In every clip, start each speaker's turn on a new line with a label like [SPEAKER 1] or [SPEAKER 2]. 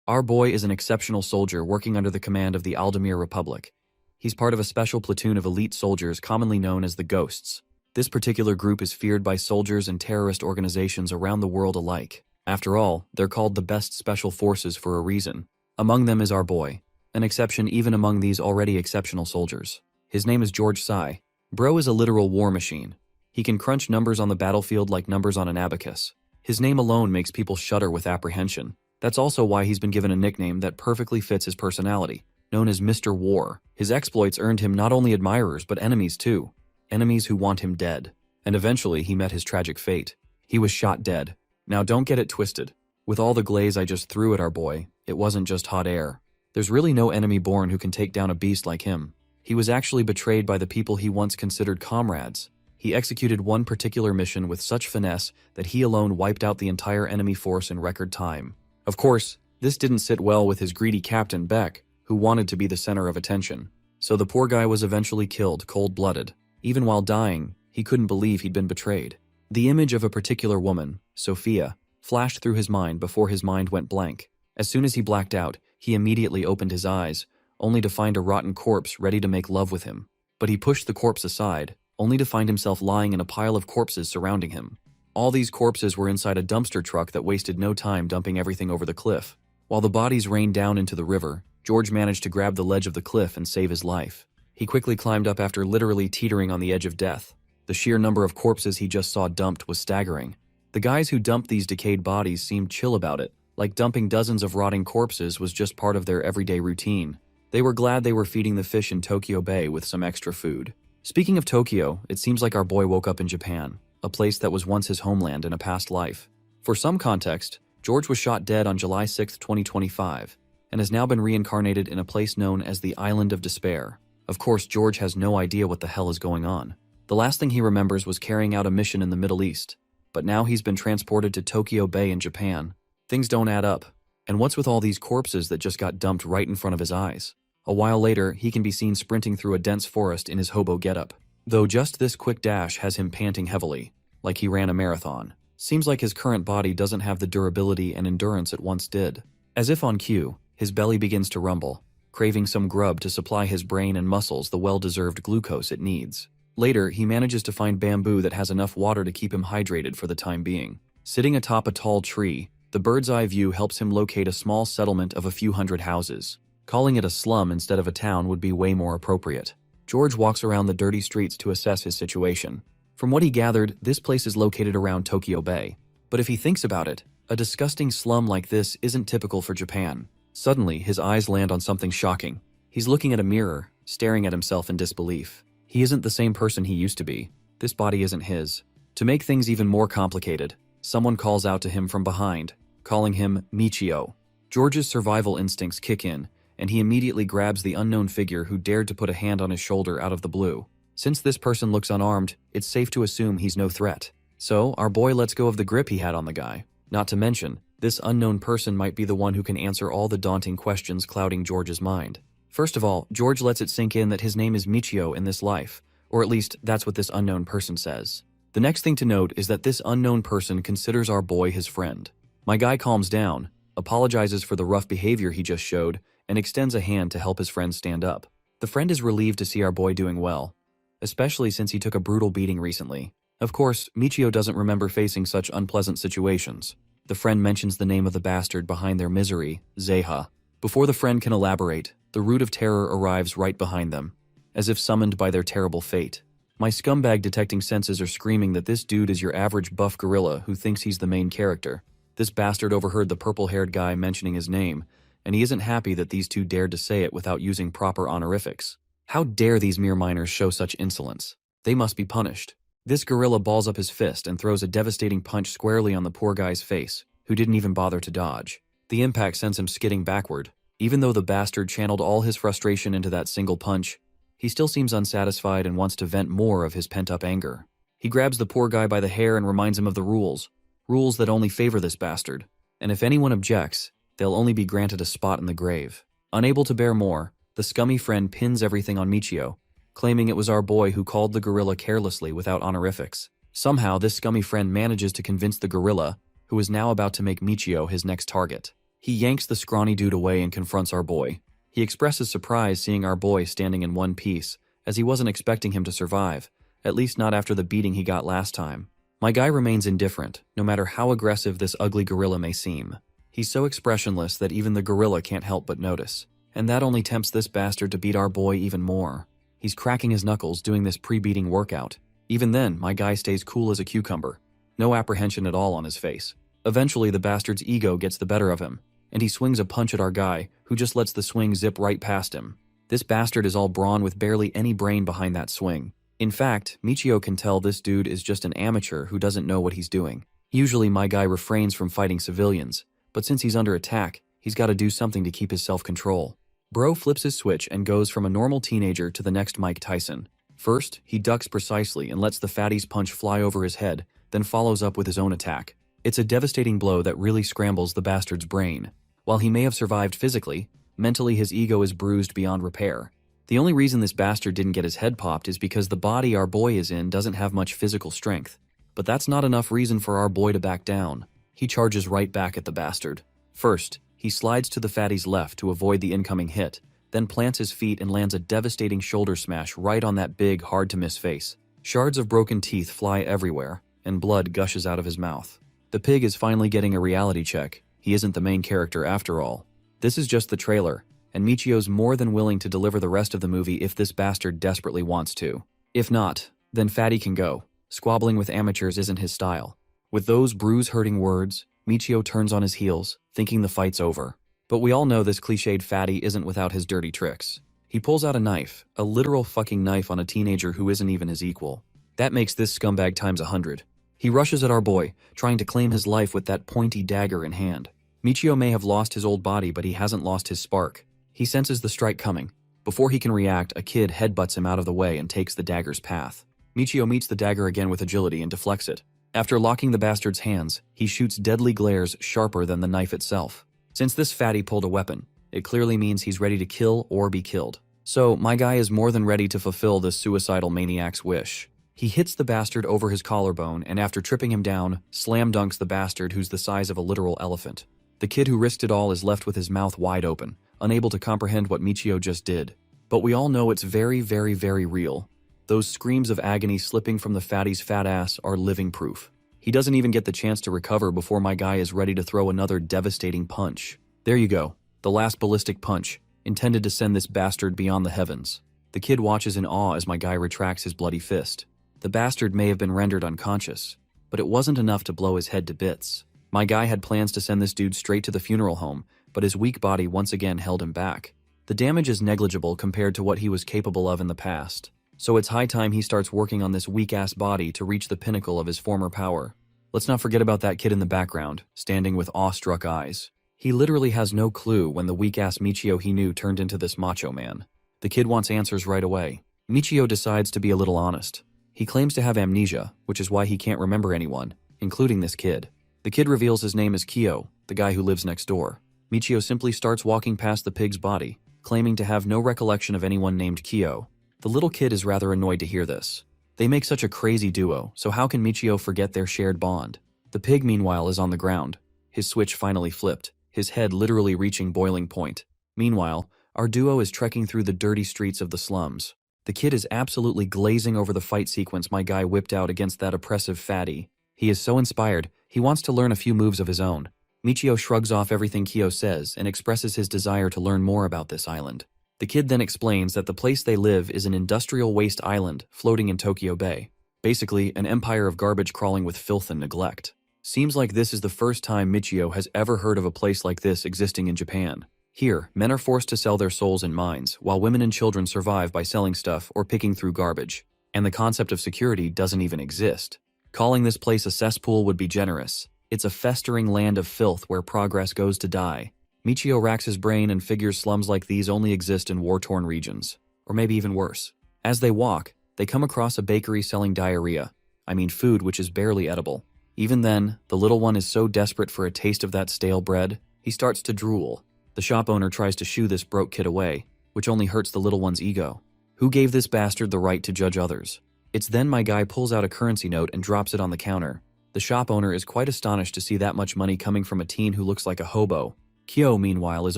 [SPEAKER 1] Our boy is an exceptional soldier working under the command of the Aldemir Republic. He's part of a special platoon of elite soldiers commonly known as the Ghosts. This particular group is feared by soldiers and terrorist organizations around the world alike. After all, they're called the best special forces for a reason. Among them is our boy, an exception even among these already exceptional soldiers. His name is George Sai. Bro is a literal war machine. He can crunch numbers on the battlefield like numbers on an abacus. His name alone makes people shudder with apprehension. That's also why he's been given a nickname that perfectly fits his personality, known as Mr. War. His exploits earned him not only admirers but enemies too. Enemies who want him dead. And eventually he met his tragic fate. He was shot dead. Now don't get it twisted. With all the glaze I just threw at our boy, it wasn't just hot air. There's really no enemy born who can take down a beast like him. He was actually betrayed by the people he once considered comrades. He executed one particular mission with such finesse that he alone wiped out the entire enemy force in record time. Of course, this didn't sit well with his greedy captain Beck, who wanted to be the center of attention. So the poor guy was eventually killed cold-blooded. Even while dying, he couldn't believe he'd been betrayed. The image of a particular woman, Sophia, flashed through his mind before his mind went blank. As soon as he blacked out, he immediately opened his eyes, only to find a rotten corpse ready to make love with him. But he pushed the corpse aside, only to find himself lying in a pile of corpses surrounding him. All these corpses were inside a dumpster truck that wasted no time dumping everything over the cliff. While the bodies rained down into the river, George managed to grab the ledge of the cliff and save his life. He quickly climbed up after literally teetering on the edge of death. The sheer number of corpses he just saw dumped was staggering. The guys who dumped these decayed bodies seemed chill about it, like dumping dozens of rotting corpses was just part of their everyday routine. They were glad they were feeding the fish in Tokyo Bay with some extra food. Speaking of Tokyo, it seems like our boy woke up in Japan, a place that was once his homeland in a past life. For some context, George was shot dead on July 6, 2025, and has now been reincarnated in a place known as the Island of Despair. Of course, George has no idea what the hell is going on. The last thing he remembers was carrying out a mission in the Middle East, but now he's been transported to Tokyo Bay in Japan. Things don't add up. And what's with all these corpses that just got dumped right in front of his eyes? A while later, he can be seen sprinting through a dense forest in his hobo getup. Though just this quick dash has him panting heavily, like he ran a marathon. Seems like his current body doesn't have the durability and endurance it once did. As if on cue, his belly begins to rumble, craving some grub to supply his brain and muscles the well-deserved glucose it needs. Later, he manages to find bamboo that has enough water to keep him hydrated for the time being. Sitting atop a tall tree, the bird's eye view helps him locate a small settlement of a few hundred houses. Calling it a slum instead of a town would be way more appropriate. George walks around the dirty streets to assess his situation. From what he gathered, this place is located around Tokyo Bay. But if he thinks about it, a disgusting slum like this isn't typical for Japan. Suddenly, his eyes land on something shocking. He's looking at a mirror, staring at himself in disbelief. He isn't the same person he used to be. This body isn't his. To make things even more complicated, someone calls out to him from behind, calling him Michio. George's survival instincts kick in, and he immediately grabs the unknown figure who dared to put a hand on his shoulder out of the blue. Since this person looks unarmed, it's safe to assume he's no threat. So, our boy lets go of the grip he had on the guy. Not to mention, this unknown person might be the one who can answer all the daunting questions clouding George's mind. First of all, George lets it sink in that his name is Michio in this life, or at least that's what this unknown person says. The next thing to note is that this unknown person considers our boy his friend. My guy calms down, apologizes for the rough behavior he just showed, and extends a hand to help his friend stand up. The friend is relieved to see our boy doing well, especially since he took a brutal beating recently. Of course, Michio doesn't remember facing such unpleasant situations. The friend mentions the name of the bastard behind their misery, Zeha. Before the friend can elaborate, the root of terror arrives right behind them, as if summoned by their terrible fate. My scumbag detecting senses are screaming that this dude is your average buff gorilla who thinks he's the main character. This bastard overheard the purple-haired guy mentioning his name, and he isn't happy that these two dared to say it without using proper honorifics. How dare these mere minors show such insolence? They must be punished. This gorilla balls up his fist and throws a devastating punch squarely on the poor guy's face, who didn't even bother to dodge. The impact sends him skidding backward. Even though the bastard channeled all his frustration into that single punch, he still seems unsatisfied and wants to vent more of his pent-up anger. He grabs the poor guy by the hair and reminds him of the rules that only favor this bastard. And if anyone objects, they'll only be granted a spot in the grave. Unable to bear more, the scummy friend pins everything on Michio, claiming it was our boy who called the gorilla carelessly without honorifics. Somehow, this scummy friend manages to convince the gorilla, who is now about to make Michio his next target. He yanks the scrawny dude away and confronts our boy. He expresses surprise seeing our boy standing in one piece, as he wasn't expecting him to survive, at least not after the beating he got last time. My guy remains indifferent, no matter how aggressive this ugly gorilla may seem. He's so expressionless that even the gorilla can't help but notice. And that only tempts this bastard to beat our boy even more. He's cracking his knuckles doing this pre-beating workout. Even then, my guy stays cool as a cucumber. No apprehension at all on his face. Eventually, the bastard's ego gets the better of him, and he swings a punch at our guy, who just lets the swing zip right past him. This bastard is all brawn with barely any brain behind that swing. In fact, Michio can tell this dude is just an amateur who doesn't know what he's doing. Usually my guy refrains from fighting civilians, but since he's under attack, he's got to do something to keep his self-control. Bro flips his switch and goes from a normal teenager to the next Mike Tyson. First, he ducks precisely and lets the fatty's punch fly over his head, then follows up with his own attack. It's a devastating blow that really scrambles the bastard's brain. While he may have survived physically, mentally his ego is bruised beyond repair. The only reason this bastard didn't get his head popped is because the body our boy is in doesn't have much physical strength. But that's not enough reason for our boy to back down. He charges right back at the bastard. First, he slides to the fatty's left to avoid the incoming hit, then plants his feet and lands a devastating shoulder smash right on that big, hard-to-miss face. Shards of broken teeth fly everywhere, and blood gushes out of his mouth. The pig is finally getting a reality check. He isn't the main character after all. This is just the trailer, and Michio's more than willing to deliver the rest of the movie if this bastard desperately wants to. If not, then Fatty can go. Squabbling with amateurs isn't his style. With those bruise-hurting words, Michio turns on his heels, thinking the fight's over. But we all know this cliched Fatty isn't without his dirty tricks. He pulls out a knife, a literal fucking knife on a teenager who isn't even his equal. That makes this scumbag times 100. He rushes at our boy, trying to claim his life with that pointy dagger in hand. Michio may have lost his old body, but he hasn't lost his spark. He senses the strike coming. Before he can react, a kid headbutts him out of the way and takes the dagger's path. Michio meets the dagger again with agility and deflects it. After locking the bastard's hands, he shoots deadly glares sharper than the knife itself. Since this fatty pulled a weapon, it clearly means he's ready to kill or be killed. So, my guy is more than ready to fulfill this suicidal maniac's wish. He hits the bastard over his collarbone and after tripping him down, slam dunks the bastard who's the size of a literal elephant. The kid who risked it all is left with his mouth wide open, unable to comprehend what Michio just did. But we all know it's very, very, very real. Those screams of agony slipping from the fatty's fat ass are living proof. He doesn't even get the chance to recover before my guy is ready to throw another devastating punch. There you go, the last ballistic punch, intended to send this bastard beyond the heavens. The kid watches in awe as my guy retracts his bloody fist. The bastard may have been rendered unconscious, but it wasn't enough to blow his head to bits. My guy had plans to send this dude straight to the funeral home, but his weak body once again held him back. The damage is negligible compared to what he was capable of in the past, so it's high time he starts working on this weak-ass body to reach the pinnacle of his former power. Let's not forget about that kid in the background, standing with awestruck eyes. He literally has no clue when the weak-ass Michio he knew turned into this macho man. The kid wants answers right away. Michio decides to be a little honest. He claims to have amnesia, which is why he can't remember anyone, including this kid. The kid reveals his name is Kyo, the guy who lives next door. Michio simply starts walking past the pig's body, claiming to have no recollection of anyone named Kyo. The little kid is rather annoyed to hear this. They make such a crazy duo, so how can Michio forget their shared bond? The pig, meanwhile, is on the ground. His switch finally flipped, his head literally reaching boiling point. Meanwhile, our duo is trekking through the dirty streets of the slums. The kid is absolutely glazing over the fight sequence my guy whipped out against that oppressive fatty. He is so inspired, he wants to learn a few moves of his own. Michio shrugs off everything Kyo says and expresses his desire to learn more about this island. The kid then explains that the place they live is an industrial waste island floating in Tokyo Bay. Basically, an empire of garbage crawling with filth and neglect. Seems like this is the first time Michio has ever heard of a place like this existing in Japan. Here, men are forced to sell their souls and minds, while women and children survive by selling stuff or picking through garbage. And the concept of security doesn't even exist. Calling this place a cesspool would be generous. It's a festering land of filth where progress goes to die. Michio racks his brain and figures slums like these only exist in war-torn regions. Or maybe even worse. As they walk, they come across a bakery selling diarrhea. I mean food which is barely edible. Even then, the little one is so desperate for a taste of that stale bread, he starts to drool. The shop owner tries to shoo this broke kid away, which only hurts the little one's ego. Who gave this bastard the right to judge others? It's then my guy pulls out a currency note and drops it on the counter. The shop owner is quite astonished to see that much money coming from a teen who looks like a hobo. Kyo, meanwhile, is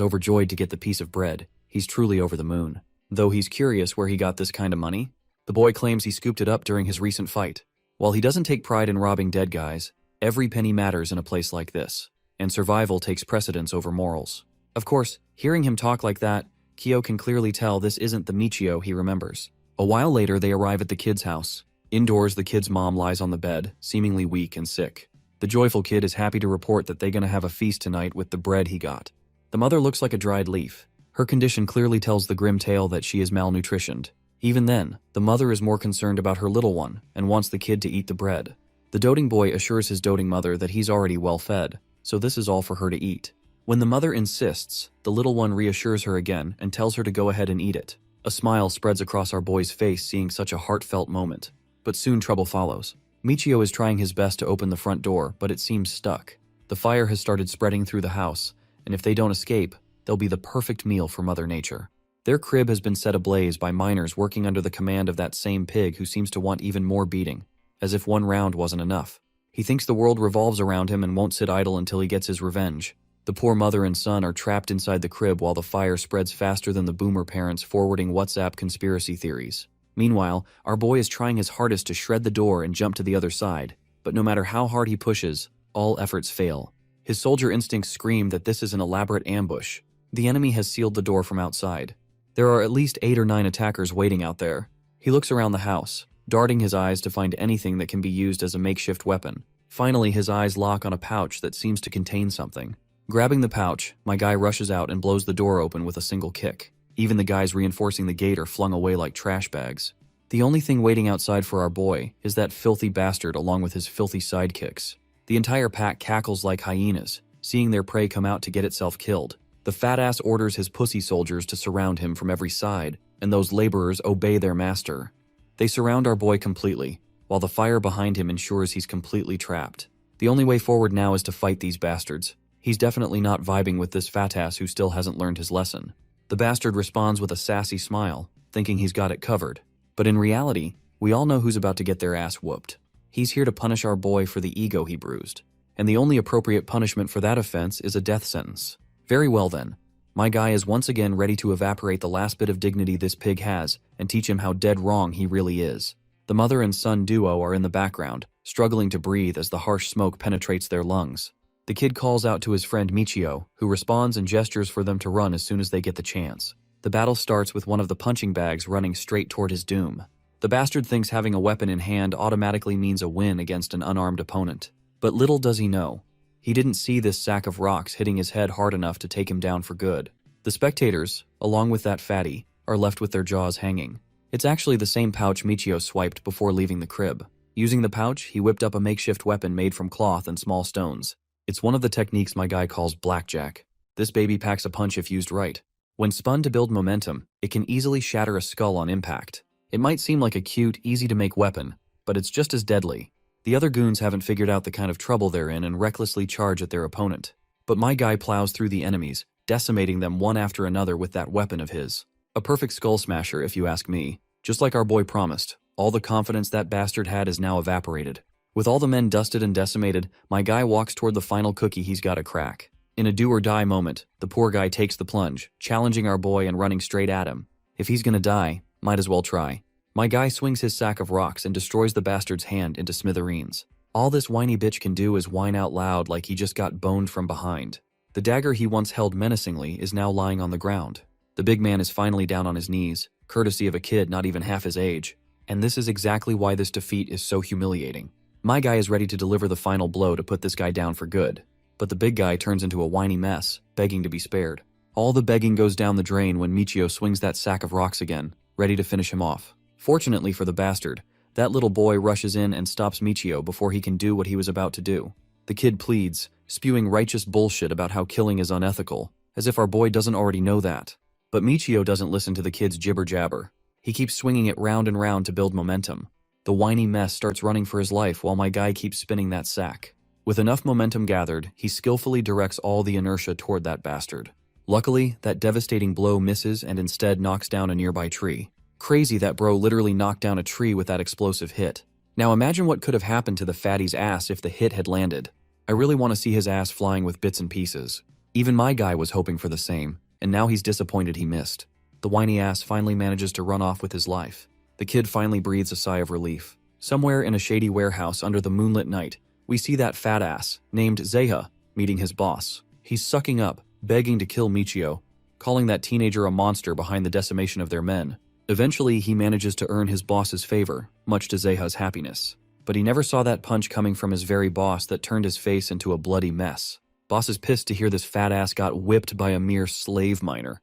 [SPEAKER 1] overjoyed to get the piece of bread. He's truly over the moon. Though he's curious where he got this kind of money. The boy claims he scooped it up during his recent fight. While he doesn't take pride in robbing dead guys, every penny matters in a place like this, and survival takes precedence over morals. Of course, hearing him talk like that, Kyo can clearly tell this isn't the Michio he remembers. A while later, they arrive at the kid's house. Indoors, the kid's mom lies on the bed, seemingly weak and sick. The joyful kid is happy to report that they're gonna have a feast tonight with the bread he got. The mother looks like a dried leaf. Her condition clearly tells the grim tale that she is malnutritioned. Even then, the mother is more concerned about her little one and wants the kid to eat the bread. The doting boy assures his doting mother that he's already well fed, so this is all for her to eat. When the mother insists, the little one reassures her again and tells her to go ahead and eat it. A smile spreads across our boy's face seeing such a heartfelt moment. But soon trouble follows. Michio is trying his best to open the front door, but it seems stuck. The fire has started spreading through the house, and if they don't escape, they'll be the perfect meal for Mother Nature. Their crib has been set ablaze by miners working under the command of that same pig who seems to want even more beating, as if one round wasn't enough. He thinks the world revolves around him and won't sit idle until he gets his revenge. The poor mother and son are trapped inside the crib while the fire spreads faster than the boomer parents forwarding WhatsApp conspiracy theories. Meanwhile, our boy is trying his hardest to shred the door and jump to the other side, but no matter how hard he pushes, all efforts fail. His soldier instincts scream that this is an elaborate ambush. The enemy has sealed the door from outside. There are at least 8 or 9 attackers waiting out there. He looks around the house, darting his eyes to find anything that can be used as a makeshift weapon. Finally, his eyes lock on a pouch that seems to contain something. Grabbing the pouch, my guy rushes out and blows the door open with a single kick. Even the guys reinforcing the gate are flung away like trash bags. The only thing waiting outside for our boy is that filthy bastard along with his filthy sidekicks. The entire pack cackles like hyenas, seeing their prey come out to get itself killed. The fat ass orders his pussy soldiers to surround him from every side, and those laborers obey their master. They surround our boy completely, while the fire behind him ensures he's completely trapped. The only way forward now is to fight these bastards. He's definitely not vibing with this fat ass who still hasn't learned his lesson. The bastard responds with a sassy smile, thinking he's got it covered. But in reality, we all know who's about to get their ass whooped. He's here to punish our boy for the ego he bruised. And the only appropriate punishment for that offense is a death sentence. Very well then. My guy is once again ready to evaporate the last bit of dignity this pig has and teach him how dead wrong he really is. The mother and son duo are in the background, struggling to breathe as the harsh smoke penetrates their lungs. The kid calls out to his friend Michio, who responds and gestures for them to run as soon as they get the chance. The battle starts with one of the punching bags running straight toward his doom. The bastard thinks having a weapon in hand automatically means a win against an unarmed opponent. But little does he know. He didn't see this sack of rocks hitting his head hard enough to take him down for good. The spectators, along with that fatty, are left with their jaws hanging. It's actually the same pouch Michio swiped before leaving the crib. Using the pouch, he whipped up a makeshift weapon made from cloth and small stones. It's one of the techniques my guy calls blackjack. This baby packs a punch if used right. When spun to build momentum, it can easily shatter a skull on impact. It might seem like a cute, easy-to-make weapon, but it's just as deadly. The other goons haven't figured out the kind of trouble they're in and recklessly charge at their opponent. But my guy plows through the enemies, decimating them one after another with that weapon of his. A perfect skull smasher, if you ask me. Just like our boy promised, all the confidence that bastard had is now evaporated. With all the men dusted and decimated, my guy walks toward the final cookie he's got to crack. In a do-or-die moment, the poor guy takes the plunge, challenging our boy and running straight at him. If he's gonna die, might as well try. My guy swings his sack of rocks and destroys the bastard's hand into smithereens. All this whiny bitch can do is whine out loud like he just got boned from behind. The dagger he once held menacingly is now lying on the ground. The big man is finally down on his knees, courtesy of a kid not even half his age. And this is exactly why this defeat is so humiliating. My guy is ready to deliver the final blow to put this guy down for good. But the big guy turns into a whiny mess, begging to be spared. All the begging goes down the drain when Michio swings that sack of rocks again, ready to finish him off. Fortunately for the bastard, that little boy rushes in and stops Michio before he can do what he was about to do. The kid pleads, spewing righteous bullshit about how killing is unethical, as if our boy doesn't already know that. But Michio doesn't listen to the kid's jibber-jabber. He keeps swinging it round and round to build momentum. The whiny mess starts running for his life while my guy keeps spinning that sack. With enough momentum gathered, he skillfully directs all the inertia toward that bastard. Luckily, that devastating blow misses and instead knocks down a nearby tree. Crazy that bro literally knocked down a tree with that explosive hit. Now imagine what could have happened to the fatty's ass if the hit had landed. I really want to see his ass flying with bits and pieces. Even my guy was hoping for the same, and now he's disappointed he missed. The whiny ass finally manages to run off with his life. The kid finally breathes a sigh of relief. Somewhere in a shady warehouse under the moonlit night, we see that fat ass, named Zeha, meeting his boss. He's sucking up, begging to kill Michio, calling that teenager a monster behind the decimation of their men. Eventually, he manages to earn his boss's favor, much to Zeha's happiness. But he never saw that punch coming from his very boss that turned his face into a bloody mess. Boss is pissed to hear this fat ass got whipped by a mere slave miner.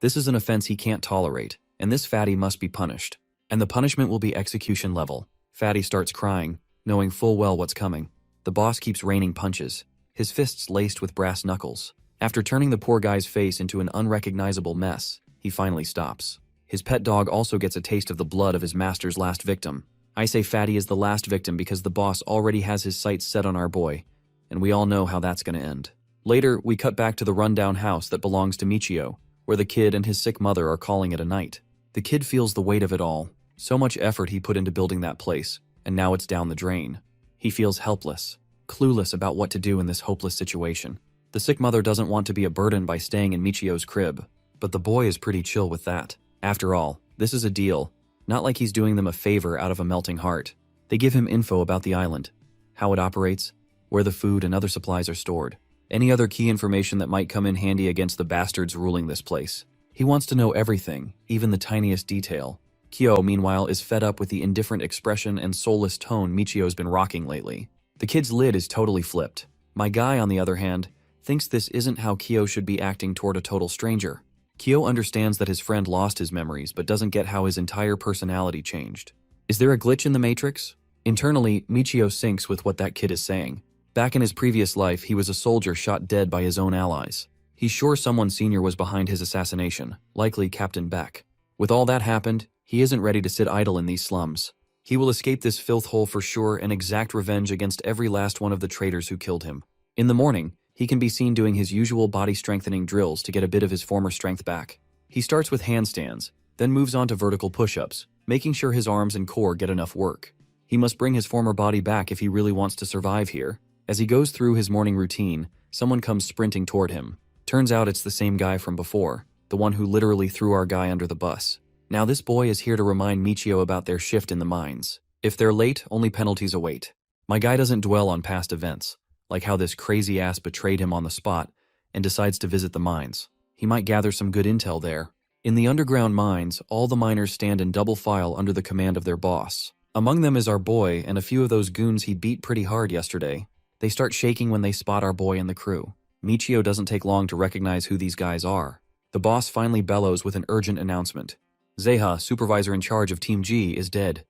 [SPEAKER 1] This is an offense he can't tolerate, and this fatty must be punished. And the punishment will be execution level. Fatty starts crying, knowing full well what's coming. The boss keeps raining punches, his fists laced with brass knuckles. After turning the poor guy's face into an unrecognizable mess, he finally stops. His pet dog also gets a taste of the blood of his master's last victim. I say Fatty is the last victim because the boss already has his sights set on our boy, and we all know how that's gonna end. Later, we cut back to the rundown house that belongs to Michio, where the kid and his sick mother are calling it a night. The kid feels the weight of it all. So much effort he put into building that place, and now it's down the drain. He feels helpless, clueless about what to do in this hopeless situation. The sick mother doesn't want to be a burden by staying in Michio's crib, but the boy is pretty chill with that. After all, this is a deal, not like he's doing them a favor out of a melting heart. They give him info about the island, how it operates, where the food and other supplies are stored, any other key information that might come in handy against the bastards ruling this place. He wants to know everything, even the tiniest detail. Kyo, meanwhile, is fed up with the indifferent expression and soulless tone Michio's been rocking lately. The kid's lid is totally flipped. My guy, on the other hand, thinks this isn't how Kyo should be acting toward a total stranger. Kyo understands that his friend lost his memories but doesn't get how his entire personality changed. Is there a glitch in the Matrix? Internally, Michio syncs with what that kid is saying. Back in his previous life, he was a soldier shot dead by his own allies. He's sure someone senior was behind his assassination, likely Captain Beck. With all that happened, he isn't ready to sit idle in these slums. He will escape this filth hole for sure and exact revenge against every last one of the traitors who killed him. In the morning, he can be seen doing his usual body-strengthening drills to get a bit of his former strength back. He starts with handstands, then moves on to vertical push-ups, making sure his arms and core get enough work. He must bring his former body back if he really wants to survive here. As he goes through his morning routine, someone comes sprinting toward him. Turns out it's the same guy from before, the one who literally threw our guy under the bus. Now this boy is here to remind Michio about their shift in the mines. If they're late, only penalties await. My guy doesn't dwell on past events, like how this crazy ass betrayed him on the spot and decides to visit the mines. He might gather some good intel there. In the underground mines, all the miners stand in double file under the command of their boss. Among them is our boy and a few of those goons he beat pretty hard yesterday. They start shaking when they spot our boy and the crew. Michio doesn't take long to recognize who these guys are. The boss finally bellows with an urgent announcement. Zeha, supervisor in charge of Team G, is dead.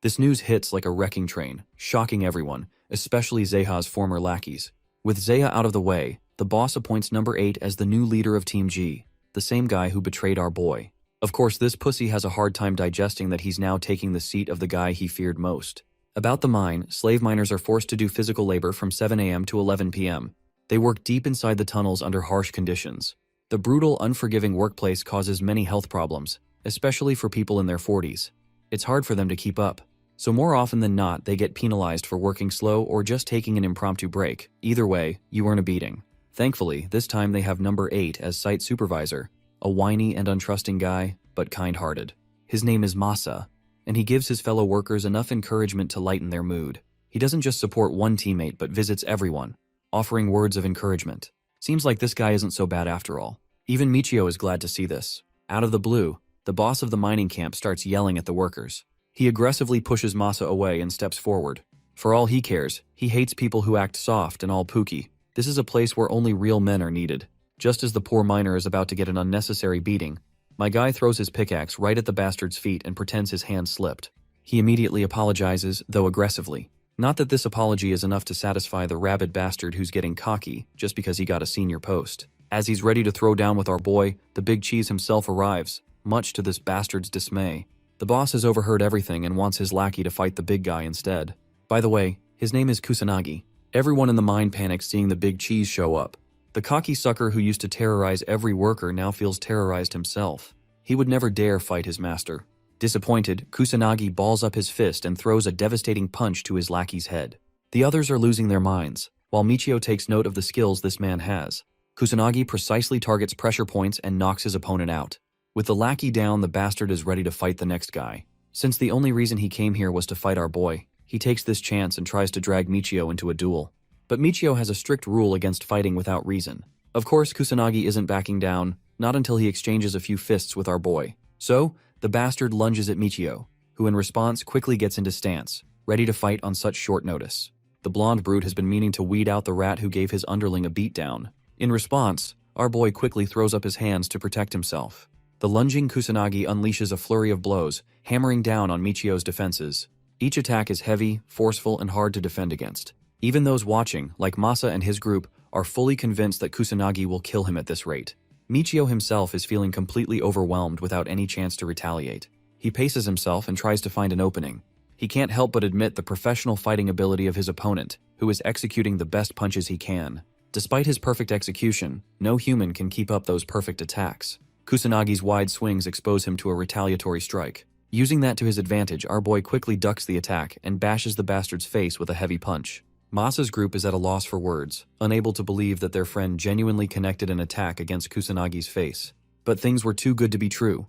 [SPEAKER 1] This news hits like a wrecking train, shocking everyone, especially Zeha's former lackeys. With Zeha out of the way, the boss appoints number 8 as the new leader of Team G, the same guy who betrayed our boy. Of course, this pussy has a hard time digesting that he's now taking the seat of the guy he feared most. About the mine, slave miners are forced to do physical labor from 7 a.m. to 11 p.m. They work deep inside the tunnels under harsh conditions. The brutal, unforgiving workplace causes many health problems, especially for people in their 40s. It's hard for them to keep up. So more often than not, they get penalized for working slow or just taking an impromptu break. Either way, you earn a beating. Thankfully, this time they have number 8 as site supervisor, a whiny and untrusting guy, but kind-hearted. His name is Masa, and he gives his fellow workers enough encouragement to lighten their mood. He doesn't just support one teammate but visits everyone, offering words of encouragement. Seems like this guy isn't so bad after all. Even Michio is glad to see this. Out of the blue, the boss of the mining camp starts yelling at the workers. He aggressively pushes Masa away and steps forward. For all he cares, he hates people who act soft and all pooky. This is a place where only real men are needed. Just as the poor miner is about to get an unnecessary beating, my guy throws his pickaxe right at the bastard's feet and pretends his hand slipped. He immediately apologizes, though aggressively. Not that this apology is enough to satisfy the rabid bastard who's getting cocky just because he got a senior post. As he's ready to throw down with our boy, the big cheese himself arrives, much to this bastard's dismay. The boss has overheard everything and wants his lackey to fight the big guy instead. By the way, his name is Kusanagi. Everyone in the mine panics seeing the big cheese show up. The cocky sucker who used to terrorize every worker now feels terrorized himself. He would never dare fight his master. Disappointed, Kusanagi balls up his fist and throws a devastating punch to his lackey's head. The others are losing their minds, while Michio takes note of the skills this man has. Kusanagi precisely targets pressure points and knocks his opponent out. With the lackey down, the bastard is ready to fight the next guy. Since the only reason he came here was to fight our boy, he takes this chance and tries to drag Michio into a duel. But Michio has a strict rule against fighting without reason. Of course, Kusanagi isn't backing down, not until he exchanges a few fists with our boy. So, the bastard lunges at Michio, who in response quickly gets into stance, ready to fight on such short notice. The blonde brute has been meaning to weed out the rat who gave his underling a beatdown. In response, our boy quickly throws up his hands to protect himself. The lunging Kusanagi unleashes a flurry of blows, hammering down on Michio's defenses. Each attack is heavy, forceful, and hard to defend against. Even those watching, like Masa and his group, are fully convinced that Kusanagi will kill him at this rate. Michio himself is feeling completely overwhelmed without any chance to retaliate. He paces himself and tries to find an opening. He can't help but admit the professional fighting ability of his opponent, who is executing the best punches he can. Despite his perfect execution, no human can keep up those perfect attacks. Kusanagi's wide swings expose him to a retaliatory strike. Using that to his advantage, our boy quickly ducks the attack and bashes the bastard's face with a heavy punch. Masa's group is at a loss for words, unable to believe that their friend genuinely connected an attack against Kusanagi's face. But things were too good to be true,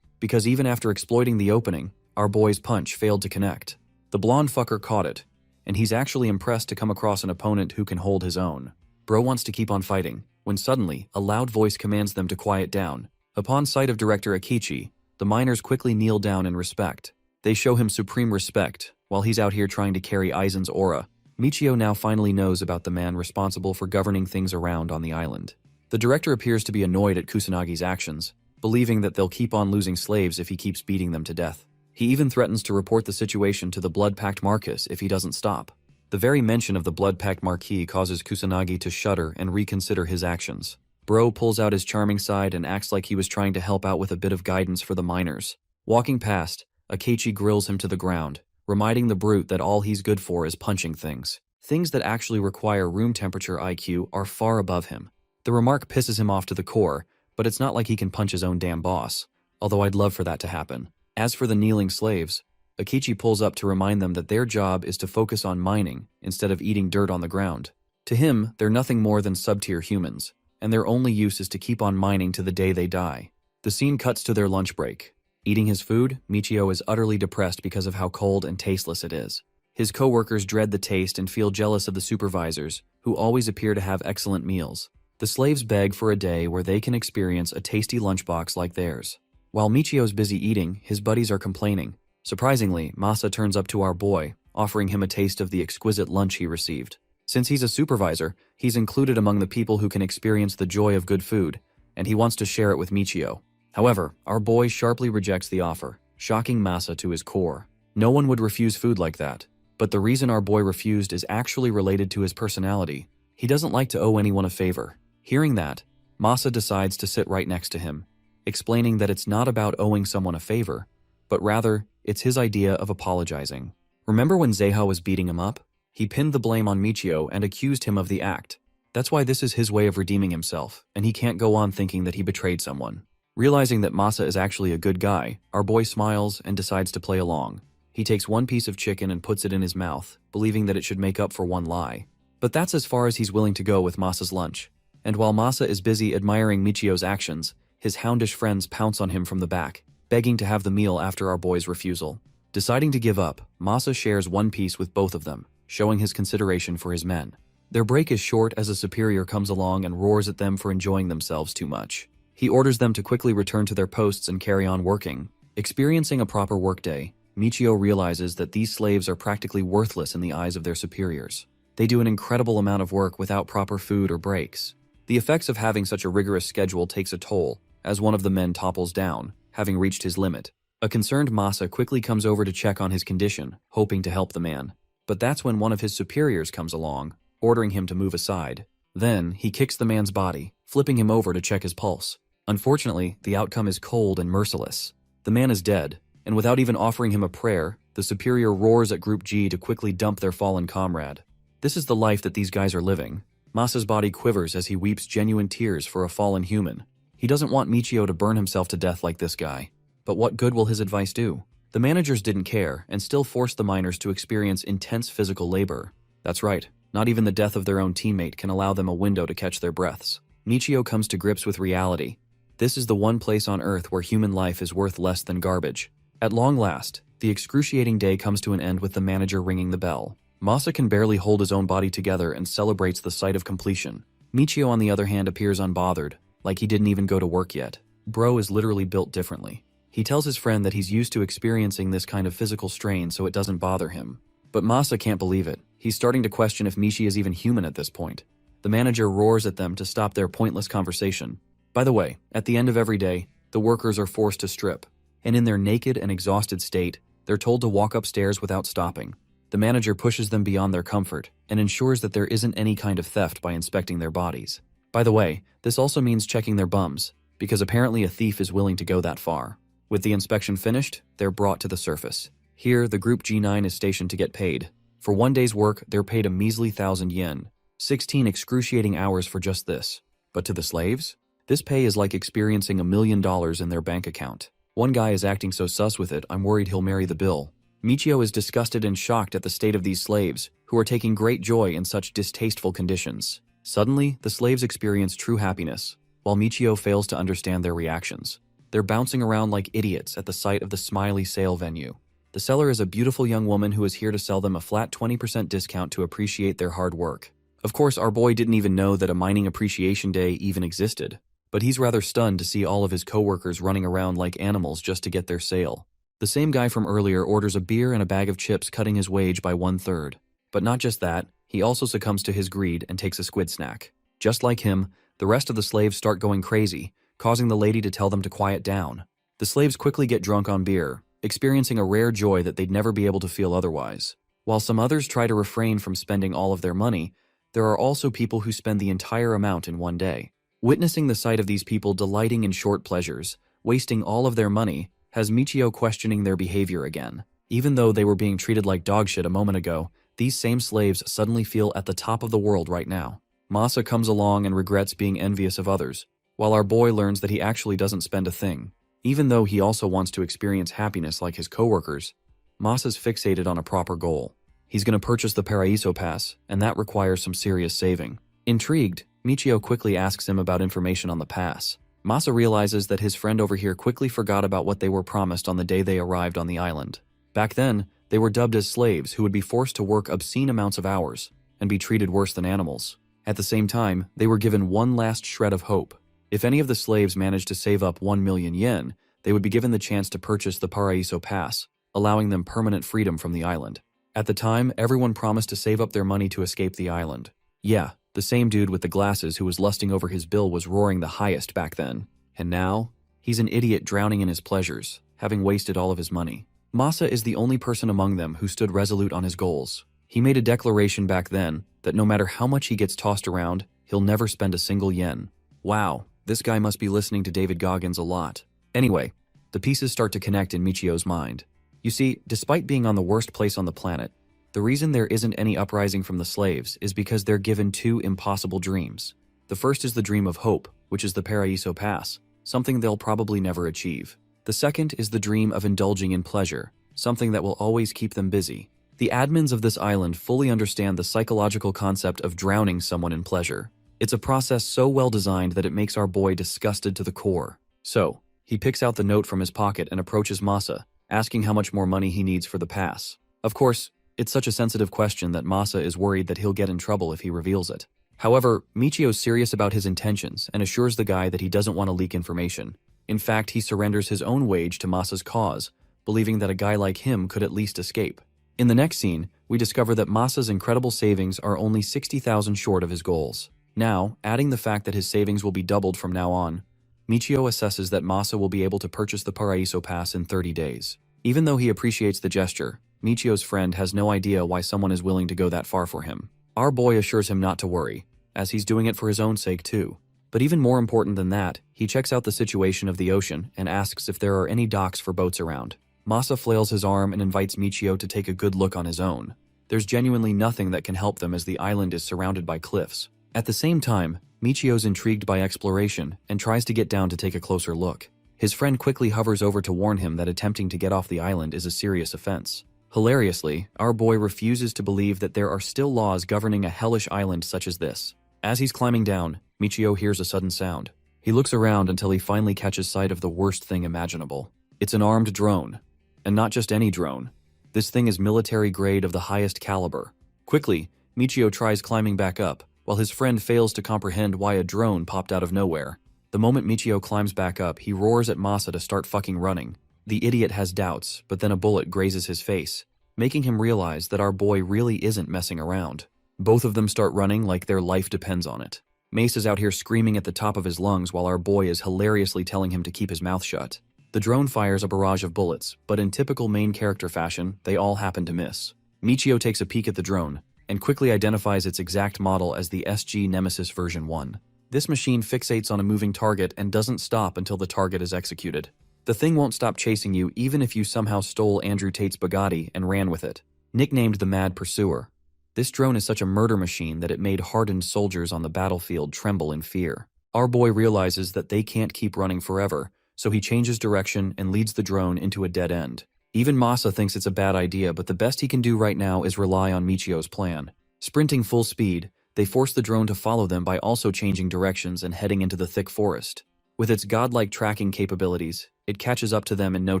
[SPEAKER 1] because even after exploiting the opening, our boy's punch failed to connect. The blonde fucker caught it, and he's actually impressed to come across an opponent who can hold his own. Bro wants to keep on fighting, when suddenly, a loud voice commands them to quiet down. Upon sight of director Akichi, the miners quickly kneel down in respect. They show him supreme respect, while he's out here trying to carry Aizen's aura. Michio now finally knows about the man responsible for governing things around on the island. The director appears to be annoyed at Kusanagi's actions, believing that they'll keep on losing slaves if he keeps beating them to death. He even threatens to report the situation to the blood-packed Marcus if he doesn't stop. The very mention of the blood-packed Marquis causes Kusanagi to shudder and reconsider his actions. Bro pulls out his charming side and acts like he was trying to help out with a bit of guidance for the miners. Walking past, Akichi grills him to the ground, reminding the brute that all he's good for is punching things. Things that actually require room temperature IQ are far above him. The remark pisses him off to the core, but it's not like he can punch his own damn boss, although I'd love for that to happen. As for the kneeling slaves, Akichi pulls up to remind them that their job is to focus on mining instead of eating dirt on the ground. To him, they're nothing more than sub-tier humans, and their only use is to keep on mining to the day they die. The scene cuts to their lunch break. Eating his food, Michio is utterly depressed because of how cold and tasteless it is. His co-workers dread the taste and feel jealous of the supervisors, who always appear to have excellent meals. The slaves beg for a day where they can experience a tasty lunchbox like theirs. While Michio's busy eating, his buddies are complaining. Surprisingly, Masa turns up to our boy, offering him a taste of the exquisite lunch he received. Since he's a supervisor, he's included among the people who can experience the joy of good food, and he wants to share it with Michio. However, our boy sharply rejects the offer, shocking Masa to his core. No one would refuse food like that, but the reason our boy refused is actually related to his personality. He doesn't like to owe anyone a favor. Hearing that, Masa decides to sit right next to him, explaining that it's not about owing someone a favor, but rather, it's his idea of apologizing. Remember when Zeha was beating him up? He pinned the blame on Michio and accused him of the act. That's why this is his way of redeeming himself, and he can't go on thinking that he betrayed someone. Realizing that Masa is actually a good guy, our boy smiles and decides to play along. He takes one piece of chicken and puts it in his mouth, believing that it should make up for one lie. But that's as far as he's willing to go with Masa's lunch. And while Masa is busy admiring Michio's actions, his houndish friends pounce on him from the back, begging to have the meal after our boy's refusal. Deciding to give up, Masa shares one piece with both of them, showing his consideration for his men. Their break is short as a superior comes along and roars at them for enjoying themselves too much. He orders them to quickly return to their posts and carry on working. Experiencing a proper workday, Michio realizes that these slaves are practically worthless in the eyes of their superiors. They do an incredible amount of work without proper food or breaks. The effects of having such a rigorous schedule takes a toll, as one of the men topples down, having reached his limit. A concerned Masa quickly comes over to check on his condition, hoping to help the man. But that's when one of his superiors comes along, ordering him to move aside. Then, he kicks the man's body, flipping him over to check his pulse. Unfortunately, the outcome is cold and merciless. The man is dead, and without even offering him a prayer, the superior roars at Group G to quickly dump their fallen comrade. This is the life that these guys are living. Masa's body quivers as he weeps genuine tears for a fallen human. He doesn't want Michio to burn himself to death like this guy. But what good will his advice do? The managers didn't care and still forced the miners to experience intense physical labor. That's right, not even the death of their own teammate can allow them a window to catch their breaths. Michio comes to grips with reality. This is the one place on Earth where human life is worth less than garbage. At long last, the excruciating day comes to an end with the manager ringing the bell. Masa can barely hold his own body together and celebrates the sight of completion. Michio, on the other hand, appears unbothered, like he didn't even go to work yet. Bro is literally built differently. He tells his friend that he's used to experiencing this kind of physical strain, so it doesn't bother him. But Masa can't believe it. He's starting to question if Michi is even human at this point. The manager roars at them to stop their pointless conversation. By the way, at the end of every day, the workers are forced to strip, and in their naked and exhausted state, they're told to walk upstairs without stopping. The manager pushes them beyond their comfort and ensures that there isn't any kind of theft by inspecting their bodies. By the way, this also means checking their bums, because apparently a thief is willing to go that far. With the inspection finished, they're brought to the surface. Here, the group G9 is stationed to get paid. For one day's work, they're paid a measly 1,000 yen. 16 excruciating hours for just this. But to the slaves? This pay is like experiencing $1 million in their bank account. One guy is acting so sus with it, I'm worried he'll marry the bill. Michio is disgusted and shocked at the state of these slaves, who are taking great joy in such distasteful conditions. Suddenly, the slaves experience true happiness, while Michio fails to understand their reactions. They're bouncing around like idiots at the sight of the smiley sale venue. The seller is a beautiful young woman who is here to sell them a flat 20% discount to appreciate their hard work. Of course, our boy didn't even know that a mining appreciation day even existed, but he's rather stunned to see all of his coworkers running around like animals just to get their sale. The same guy from earlier orders a beer and a bag of chips, cutting his wage by 1/3. But not just that, he also succumbs to his greed and takes a squid snack. Just like him, the rest of the slaves start going crazy, causing the lady to tell them to quiet down. The slaves quickly get drunk on beer, experiencing a rare joy that they'd never be able to feel otherwise. While some others try to refrain from spending all of their money, there are also people who spend the entire amount in one day. Witnessing the sight of these people delighting in short pleasures, wasting all of their money, has Michio questioning their behavior again. Even though they were being treated like dog shit a moment ago, these same slaves suddenly feel at the top of the world right now. Masa comes along and regrets being envious of others, while our boy learns that he actually doesn't spend a thing. Even though he also wants to experience happiness like his coworkers, Masa's fixated on a proper goal. He's going to purchase the Paraiso pass, and that requires some serious saving. Intrigued, Michio quickly asks him about information on the pass. Masa realizes that his friend over here quickly forgot about what they were promised on the day they arrived on the island. Back then, they were dubbed as slaves who would be forced to work obscene amounts of hours and be treated worse than animals. At the same time, they were given one last shred of hope. If any of the slaves managed to save up 1 million yen, they would be given the chance to purchase the Paraiso pass, allowing them permanent freedom from the island. At the time, everyone promised to save up their money to escape the island. Yeah, the same dude with the glasses who was lusting over his bill was roaring the highest back then. And now, he's an idiot drowning in his pleasures, having wasted all of his money. Masa is the only person among them who stood resolute on his goals. He made a declaration back then that no matter how much he gets tossed around, he'll never spend a single yen. Wow, this guy must be listening to David Goggins a lot. Anyway, the pieces start to connect in Michio's mind. You see, despite being on the worst place on the planet, the reason there isn't any uprising from the slaves is because they're given two impossible dreams. The first is the dream of hope, which is the Paraiso pass, something they'll probably never achieve. The second is the dream of indulging in pleasure, something that will always keep them busy. The admins of this island fully understand the psychological concept of drowning someone in pleasure. It's a process so well designed that it makes our boy disgusted to the core. So, he picks out the note from his pocket and approaches Masa, asking how much more money he needs for the pass. Of course, it's such a sensitive question that Masa is worried that he'll get in trouble if he reveals it. However, Michio's serious about his intentions and assures the guy that he doesn't want to leak information. In fact, he surrenders his own wage to Masa's cause, believing that a guy like him could at least escape. In the next scene, we discover that Masa's incredible savings are only 60,000 short of his goals. Now, adding the fact that his savings will be doubled from now on, Michio assesses that Masa will be able to purchase the Paraiso pass in 30 days. Even though he appreciates the gesture, Michio's friend has no idea why someone is willing to go that far for him. Our boy assures him not to worry, as he's doing it for his own sake too. But even more important than that, he checks out the situation of the ocean and asks if there are any docks for boats around. Masa flails his arm and invites Michio to take a good look on his own. There's genuinely nothing that can help them as the island is surrounded by cliffs. At the same time, Michio's intrigued by exploration and tries to get down to take a closer look. His friend quickly hovers over to warn him that attempting to get off the island is a serious offense. Hilariously, our boy refuses to believe that there are still laws governing a hellish island such as this. As he's climbing down, Michio hears a sudden sound. He looks around until he finally catches sight of the worst thing imaginable. It's an armed drone. And not just any drone. This thing is military grade of the highest caliber. Quickly, Michio tries climbing back up, while his friend fails to comprehend why a drone popped out of nowhere. The moment Michio climbs back up, he roars at Masa to start fucking running. The idiot has doubts, but then a bullet grazes his face, making him realize that our boy really isn't messing around. Both of them start running like their life depends on it. Mace is out here screaming at the top of his lungs while our boy is hilariously telling him to keep his mouth shut. The drone fires a barrage of bullets, but in typical main character fashion, they all happen to miss. Michio takes a peek at the drone, and quickly identifies its exact model as the SG Nemesis version 1. This machine fixates on a moving target and doesn't stop until the target is executed. The thing won't stop chasing you even if you somehow stole Andrew Tate's Bugatti and ran with it. Nicknamed the Mad Pursuer, this drone is such a murder machine that it made hardened soldiers on the battlefield tremble in fear. Our boy realizes that they can't keep running forever, so he changes direction and leads the drone into a dead end. Even Masa thinks it's a bad idea, but the best he can do right now is rely on Michio's plan. Sprinting full speed, they force the drone to follow them by also changing directions and heading into the thick forest. With its godlike tracking capabilities, it catches up to them in no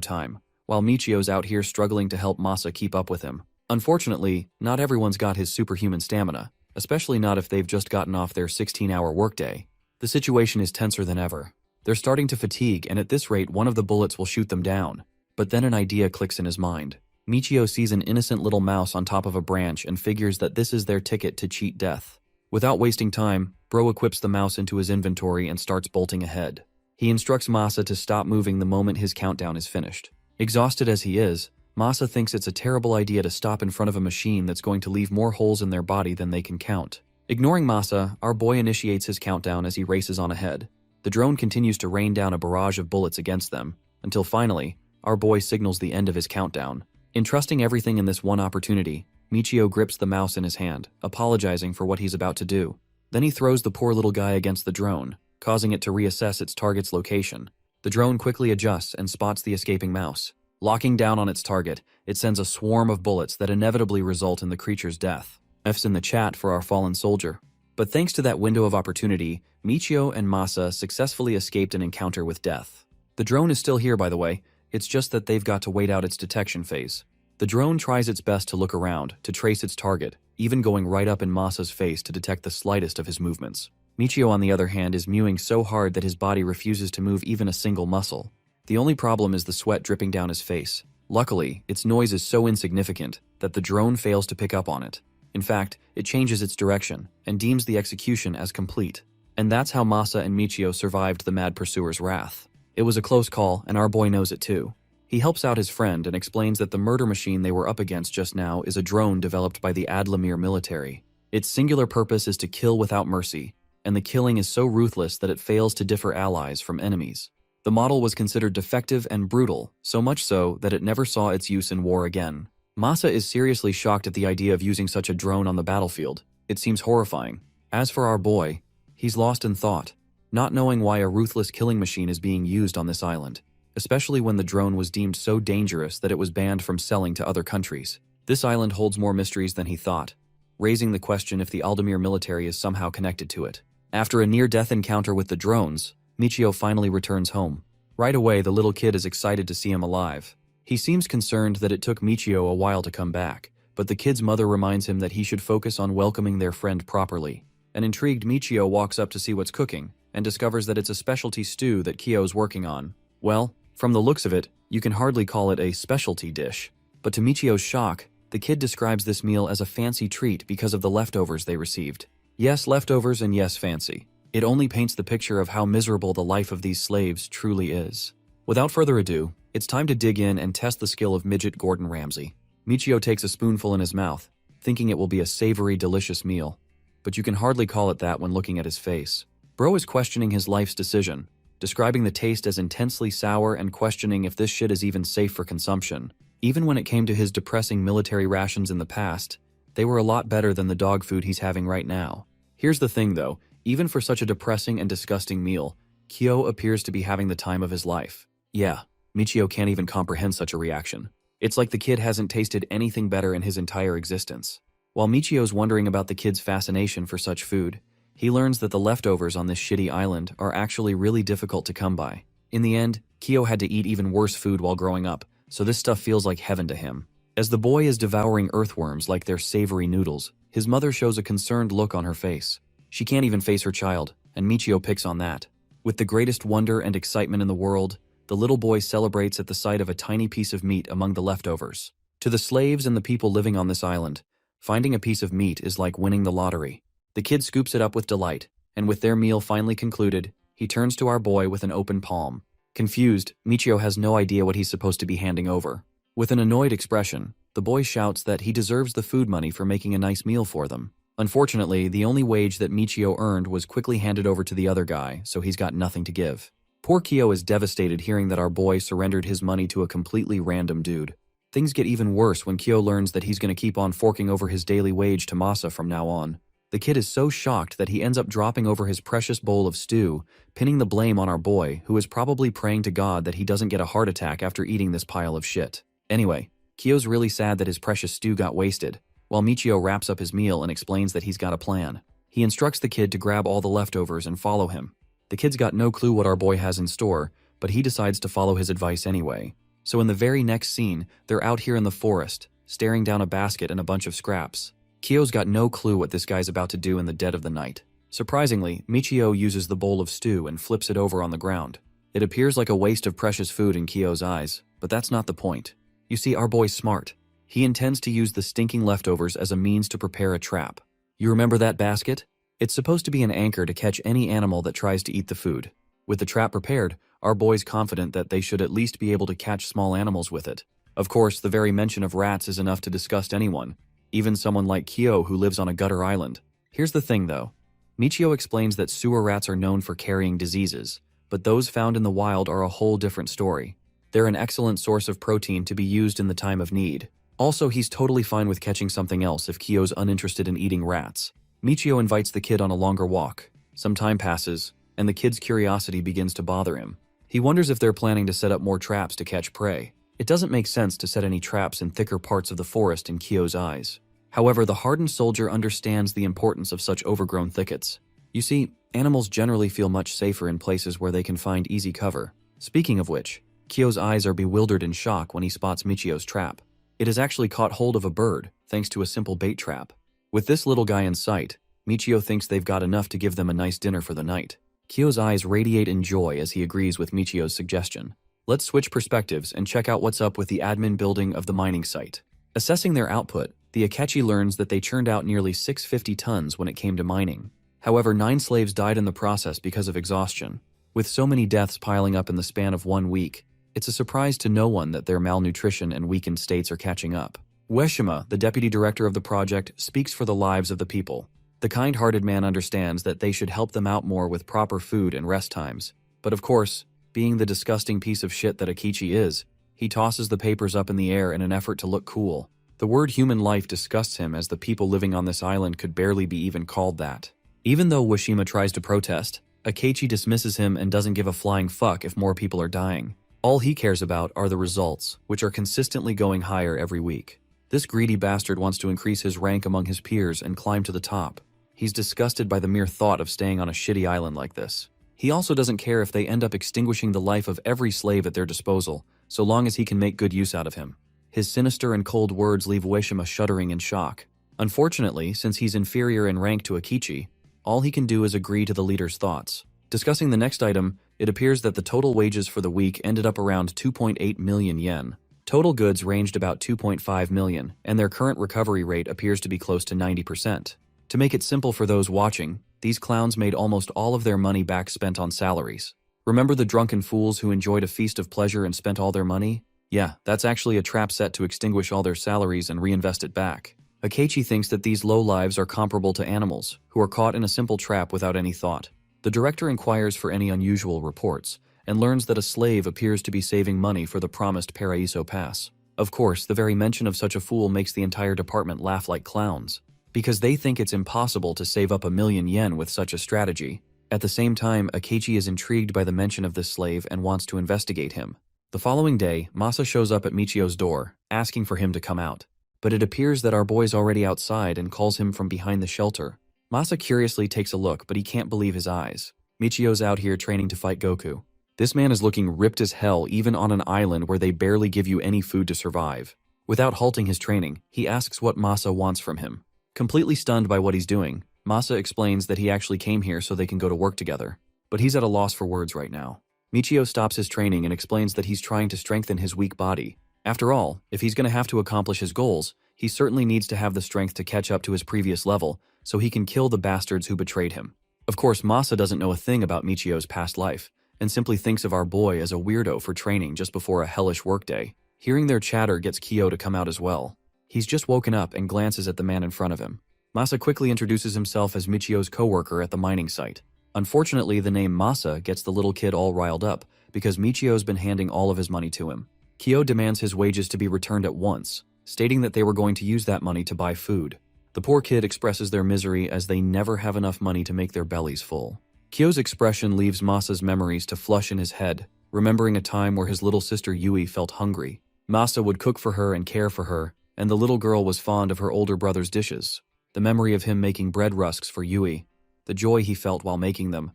[SPEAKER 1] time, while Michio's out here struggling to help Masa keep up with him. Unfortunately, not everyone's got his superhuman stamina, especially not if they've just gotten off their 16-hour workday. The situation is tenser than ever. They're starting to fatigue, and at this rate one of the bullets will shoot them down. But then an idea clicks in his mind. Michio sees an innocent little mouse on top of a branch and figures that this is their ticket to cheat death. Without wasting time, Bro equips the mouse into his inventory and starts bolting ahead. He instructs Masa to stop moving the moment his countdown is finished. Exhausted as he is, Masa thinks it's a terrible idea to stop in front of a machine that's going to leave more holes in their body than they can count. Ignoring Masa, our boy initiates his countdown as he races on ahead. The drone continues to rain down a barrage of bullets against them, until finally, our boy signals the end of his countdown. Entrusting everything in this one opportunity, Michio grips the mouse in his hand, apologizing for what he's about to do. Then he throws the poor little guy against the drone, causing it to reassess its target's location. The drone quickly adjusts and spots the escaping mouse. Locking down on its target, it sends a swarm of bullets that inevitably result in the creature's death. F's in the chat for our fallen soldier. But thanks to that window of opportunity, Michio and Masa successfully escaped an encounter with death. The drone is still here, by the way. It's just that they've got to wait out its detection phase. The drone tries its best to look around, to trace its target, even going right up in Masa's face to detect the slightest of his movements. Michio, on the other hand, is mewing so hard that his body refuses to move even a single muscle. The only problem is the sweat dripping down his face. Luckily, its noise is so insignificant that the drone fails to pick up on it. In fact, it changes its direction and deems the execution as complete. And that's how Masa and Michio survived the Mad Pursuer's wrath. It was a close call, and our boy knows it too. He helps out his friend and explains that the murder machine they were up against just now is a drone developed by the Adlamir military. Its singular purpose is to kill without mercy, and the killing is so ruthless that it fails to differ allies from enemies. The model was considered defective and brutal, so much so that it never saw its use in war again. Masa is seriously shocked at the idea of using such a drone on the battlefield. It seems horrifying. As for our boy, he's lost in thought, not knowing why a ruthless killing machine is being used on this island, especially when the drone was deemed so dangerous that it was banned from selling to other countries. This island holds more mysteries than he thought, raising the question if the Aldemir military is somehow connected to it. After a near-death encounter with the drones, Michio finally returns home. Right away, the little kid is excited to see him alive. He seems concerned that it took Michio a while to come back, but the kid's mother reminds him that he should focus on welcoming their friend properly. An intrigued Michio walks up to see what's cooking, and discovers that it's a specialty stew that Kyo's working on. Well, from the looks of it, you can hardly call it a specialty dish. But to Michio's shock, the kid describes this meal as a fancy treat because of the leftovers they received. Yes, leftovers, and yes, fancy. It only paints the picture of how miserable the life of these slaves truly is. Without further ado, it's time to dig in and test the skill of midget Gordon Ramsay. Michio takes a spoonful in his mouth, thinking it will be a savory, delicious meal. But you can hardly call it that when looking at his face. Bro is questioning his life's decision, describing the taste as intensely sour and questioning if this shit is even safe for consumption. Even when it came to his depressing military rations in the past, they were a lot better than the dog food he's having right now. Here's the thing though, even for such a depressing and disgusting meal, Kyo appears to be having the time of his life. Yeah, Michio can't even comprehend such a reaction. It's like the kid hasn't tasted anything better in his entire existence. While Michio's wondering about the kid's fascination for such food, He learns that the leftovers on this shitty island are actually really difficult to come by. In the end, Kyo had to eat even worse food while growing up, so this stuff feels like heaven to him. As the boy is devouring earthworms like they're savory noodles, his mother shows a concerned look on her face. She can't even face her child, and Michio picks on that. With the greatest wonder and excitement in the world, the little boy celebrates at the sight of a tiny piece of meat among the leftovers. To the slaves and the people living on this island, finding a piece of meat is like winning the lottery. The kid scoops it up with delight, and with their meal finally concluded, he turns to our boy with an open palm. Confused, Michio has no idea what he's supposed to be handing over. With an annoyed expression, the boy shouts that he deserves the food money for making a nice meal for them. Unfortunately, the only wage that Michio earned was quickly handed over to the other guy, so he's got nothing to give. Poor Kyo is devastated hearing that our boy surrendered his money to a completely random dude. Things get even worse when Kyo learns that he's going to keep on forking over his daily wage to Masa from now on. The kid is so shocked that he ends up dropping over his precious bowl of stew, pinning the blame on our boy, who is probably praying to God that he doesn't get a heart attack after eating this pile of shit. Anyway, Kyo's really sad that his precious stew got wasted, while Michio wraps up his meal and explains that he's got a plan. He instructs the kid to grab all the leftovers and follow him. The kid's got no clue what our boy has in store, but he decides to follow his advice anyway. So in the very next scene, they're out here in the forest, staring down a basket and a bunch of scraps. Kyo's got no clue what this guy's about to do in the dead of the night. Surprisingly, Michio uses the bowl of stew and flips it over on the ground. It appears like a waste of precious food in Kyo's eyes, but that's not the point. You see, our boy's smart. He intends to use the stinking leftovers as a means to prepare a trap. You remember that basket? It's supposed to be an anchor to catch any animal that tries to eat the food. With the trap prepared, our boy's confident that they should at least be able to catch small animals with it. Of course, the very mention of rats is enough to disgust anyone, even someone like Kyo who lives on a gutter island. Here's the thing though. Michio explains that sewer rats are known for carrying diseases, but those found in the wild are a whole different story. They're an excellent source of protein to be used in the time of need. Also, he's totally fine with catching something else if Kyo's uninterested in eating rats. Michio invites the kid on a longer walk. Some time passes, and the kid's curiosity begins to bother him. He wonders if they're planning to set up more traps to catch prey. It doesn't make sense to set any traps in thicker parts of the forest in Kyo's eyes. However, the hardened soldier understands the importance of such overgrown thickets. You see, animals generally feel much safer in places where they can find easy cover. Speaking of which, Kyo's eyes are bewildered in shock when he spots Michio's trap. It has actually caught hold of a bird, thanks to a simple bait trap. With this little guy in sight, Michio thinks they've got enough to give them a nice dinner for the night. Kyo's eyes radiate in joy as he agrees with Michio's suggestion. Let's switch perspectives and check out what's up with the admin building of the mining site. Assessing their output, the Akichi learns that they churned out nearly 650 tons when it came to mining. However, 9 slaves died in the process because of exhaustion. With so many deaths piling up in the span of 1 week, it's a surprise to no one that their malnutrition and weakened states are catching up. Ueshima, the deputy director of the project, speaks for the lives of the people. The kind-hearted man understands that they should help them out more with proper food and rest times. But of course, being the disgusting piece of shit that Akichi is, he tosses the papers up in the air in an effort to look cool. The word human life disgusts him as the people living on this island could barely be even called that. Even though Ueshima tries to protest, Akichi dismisses him and doesn't give a flying fuck if more people are dying. All he cares about are the results, which are consistently going higher every week. This greedy bastard wants to increase his rank among his peers and climb to the top. He's disgusted by the mere thought of staying on a shitty island like this. He also doesn't care if they end up extinguishing the life of every slave at their disposal, so long as he can make good use out of him. His sinister and cold words leave Ueshima shuddering in shock. Unfortunately, since he's inferior in rank to Akichi, all he can do is agree to the leader's thoughts. Discussing the next item, it appears that the total wages for the week ended up around 2.8 million yen. Total goods ranged about 2.5 million, and their current recovery rate appears to be close to 90%. To make it simple for those watching, these clowns made almost all of their money back spent on salaries. Remember the drunken fools who enjoyed a feast of pleasure and spent all their money? Yeah, that's actually a trap set to extinguish all their salaries and reinvest it back. Akichi thinks that these lowlives are comparable to animals, who are caught in a simple trap without any thought. The director inquires for any unusual reports, and learns that a slave appears to be saving money for the promised Paraiso pass. Of course, the very mention of such a fool makes the entire department laugh like clowns, because they think it's impossible to save up 1 million yen with such a strategy. At the same time, Akichi is intrigued by the mention of this slave and wants to investigate him. The following day, Masa shows up at Michio's door, asking for him to come out. But it appears that our boy's already outside and calls him from behind the shelter. Masa curiously takes a look, but he can't believe his eyes. Michio's out here training to fight Goku. This man is looking ripped as hell even on an island where they barely give you any food to survive. Without halting his training, he asks what Masa wants from him. Completely stunned by what he's doing, Masa explains that he actually came here so they can go to work together. But he's at a loss for words right now. Michio stops his training and explains that he's trying to strengthen his weak body. After all, if he's going to have to accomplish his goals, he certainly needs to have the strength to catch up to his previous level so he can kill the bastards who betrayed him. Of course, Masa doesn't know a thing about Michio's past life, and simply thinks of our boy as a weirdo for training just before a hellish workday. Hearing their chatter gets Kyo to come out as well. He's just woken up and glances at the man in front of him. Masa quickly introduces himself as Michio's co-worker at the mining site. Unfortunately, the name Masa gets the little kid all riled up because Michio's been handing all of his money to him. Kyo demands his wages to be returned at once, stating that they were going to use that money to buy food. The poor kid expresses their misery as they never have enough money to make their bellies full. Kyo's expression leaves Masa's memories to flush in his head, remembering a time where his little sister Yui felt hungry. Masa would cook for her and care for her, and the little girl was fond of her older brother's dishes. The memory of him making bread rusks for Yui, the joy he felt while making them.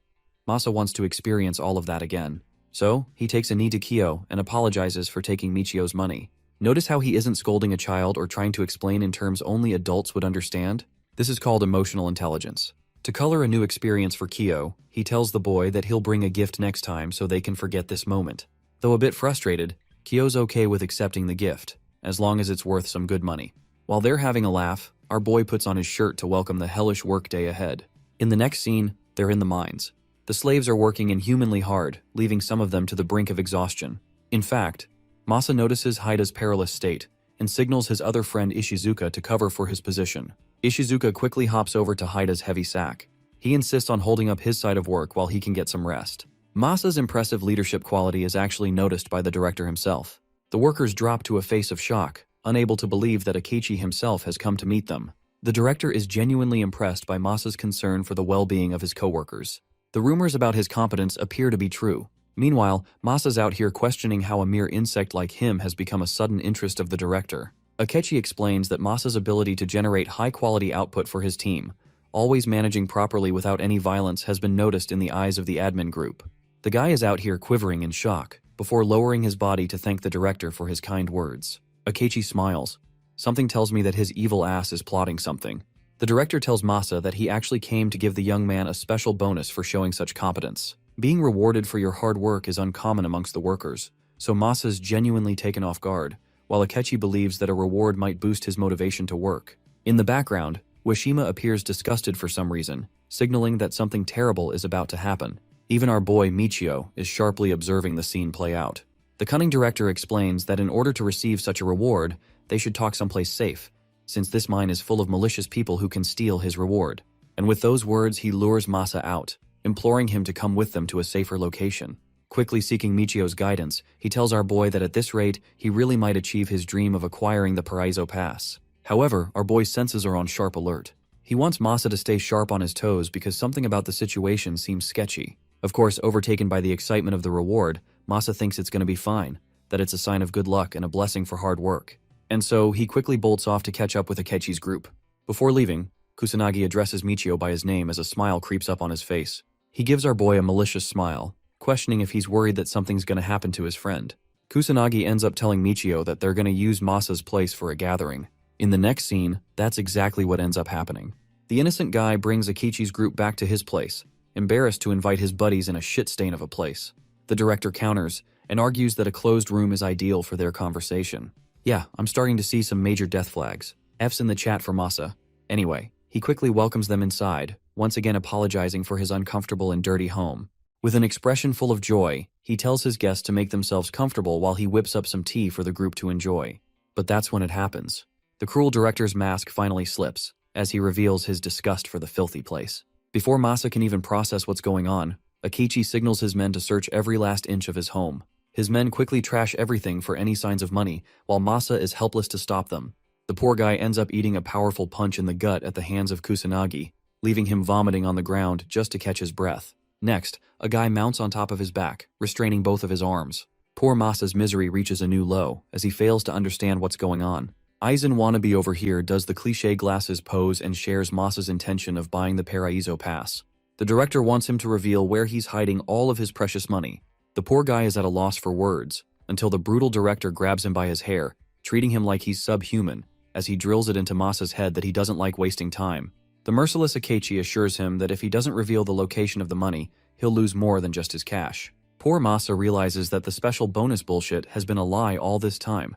[SPEAKER 1] Masa wants to experience all of that again. So, he takes a knee to Kyo and apologizes for taking Michio's money. Notice how he isn't scolding a child or trying to explain in terms only adults would understand? This is called emotional intelligence. To color a new experience for Kyo, he tells the boy that he'll bring a gift next time so they can forget this moment. Though a bit frustrated, Kyo's okay with accepting the gift, as long as it's worth some good money. While they're having a laugh, our boy puts on his shirt to welcome the hellish workday ahead. In the next scene, they're in the mines. The slaves are working inhumanly hard, leaving some of them to the brink of exhaustion. In fact, Masa notices Haida's perilous state and signals his other friend Ishizuka to cover for his position. Ishizuka quickly hops over to Haida's heavy sack. He insists on holding up his side of work while he can get some rest. Masa's impressive leadership quality is actually noticed by the director himself. The workers drop to a face of shock, unable to believe that Akichi himself has come to meet them. The director is genuinely impressed by Masa's concern for the well-being of his co-workers. The rumors about his competence appear to be true. Meanwhile, Masa's out here questioning how a mere insect like him has become a sudden interest of the director. Akichi explains that Masa's ability to generate high-quality output for his team, always managing properly without any violence, has been noticed in the eyes of the admin group. The guy is out here quivering in shock, before lowering his body to thank the director for his kind words. Akichi smiles. Something tells me that his evil ass is plotting something. The director tells Masa that he actually came to give the young man a special bonus for showing such competence. Being rewarded for your hard work is uncommon amongst the workers, so Masa's genuinely taken off guard, while Akichi believes that a reward might boost his motivation to work. In the background, Washima appears disgusted for some reason, signaling that something terrible is about to happen. Even our boy Michio is sharply observing the scene play out. The cunning director explains that in order to receive such a reward, they should talk someplace safe, since this mine is full of malicious people who can steal his reward. And with those words, he lures Masa out, imploring him to come with them to a safer location. Quickly seeking Michio's guidance, he tells our boy that at this rate, he really might achieve his dream of acquiring the Paraiso Pass. However, our boy's senses are on sharp alert. He wants Masa to stay sharp on his toes because something about the situation seems sketchy. Of course, overtaken by the excitement of the reward, Masa thinks it's going to be fine, that it's a sign of good luck and a blessing for hard work. And so, he quickly bolts off to catch up with Akechi's group. Before leaving, Kusanagi addresses Michio by his name as a smile creeps up on his face. He gives our boy a malicious smile, questioning if he's worried that something's going to happen to his friend. Kusanagi ends up telling Michio that they're going to use Masa's place for a gathering. In the next scene, that's exactly what ends up happening. The innocent guy brings Akichi's group back to his place, embarrassed to invite his buddies in a shit stain of a place. The director counters and argues that a closed room is ideal for their conversation. Yeah, I'm starting to see some major death flags. F's in the chat for Masa. Anyway, he quickly welcomes them inside, once again apologizing for his uncomfortable and dirty home. With an expression full of joy, he tells his guests to make themselves comfortable while he whips up some tea for the group to enjoy. But that's when it happens. The cruel director's mask finally slips, as he reveals his disgust for the filthy place. Before Masa can even process what's going on, Akichi signals his men to search every last inch of his home. His men quickly trash everything for any signs of money, while Masa is helpless to stop them. The poor guy ends up eating a powerful punch in the gut at the hands of Kusanagi, leaving him vomiting on the ground just to catch his breath. Next, a guy mounts on top of his back, restraining both of his arms. Poor Masa's misery reaches a new low, as he fails to understand what's going on. Aizen wannabe over here does the cliché glasses pose and shares Masa's intention of buying the Paraiso pass. The director wants him to reveal where he's hiding all of his precious money. The poor guy is at a loss for words, until the brutal director grabs him by his hair, treating him like he's subhuman, as he drills it into Masa's head that he doesn't like wasting time. The merciless Akichi assures him that if he doesn't reveal the location of the money, he'll lose more than just his cash. Poor Masa realizes that the special bonus bullshit has been a lie all this time,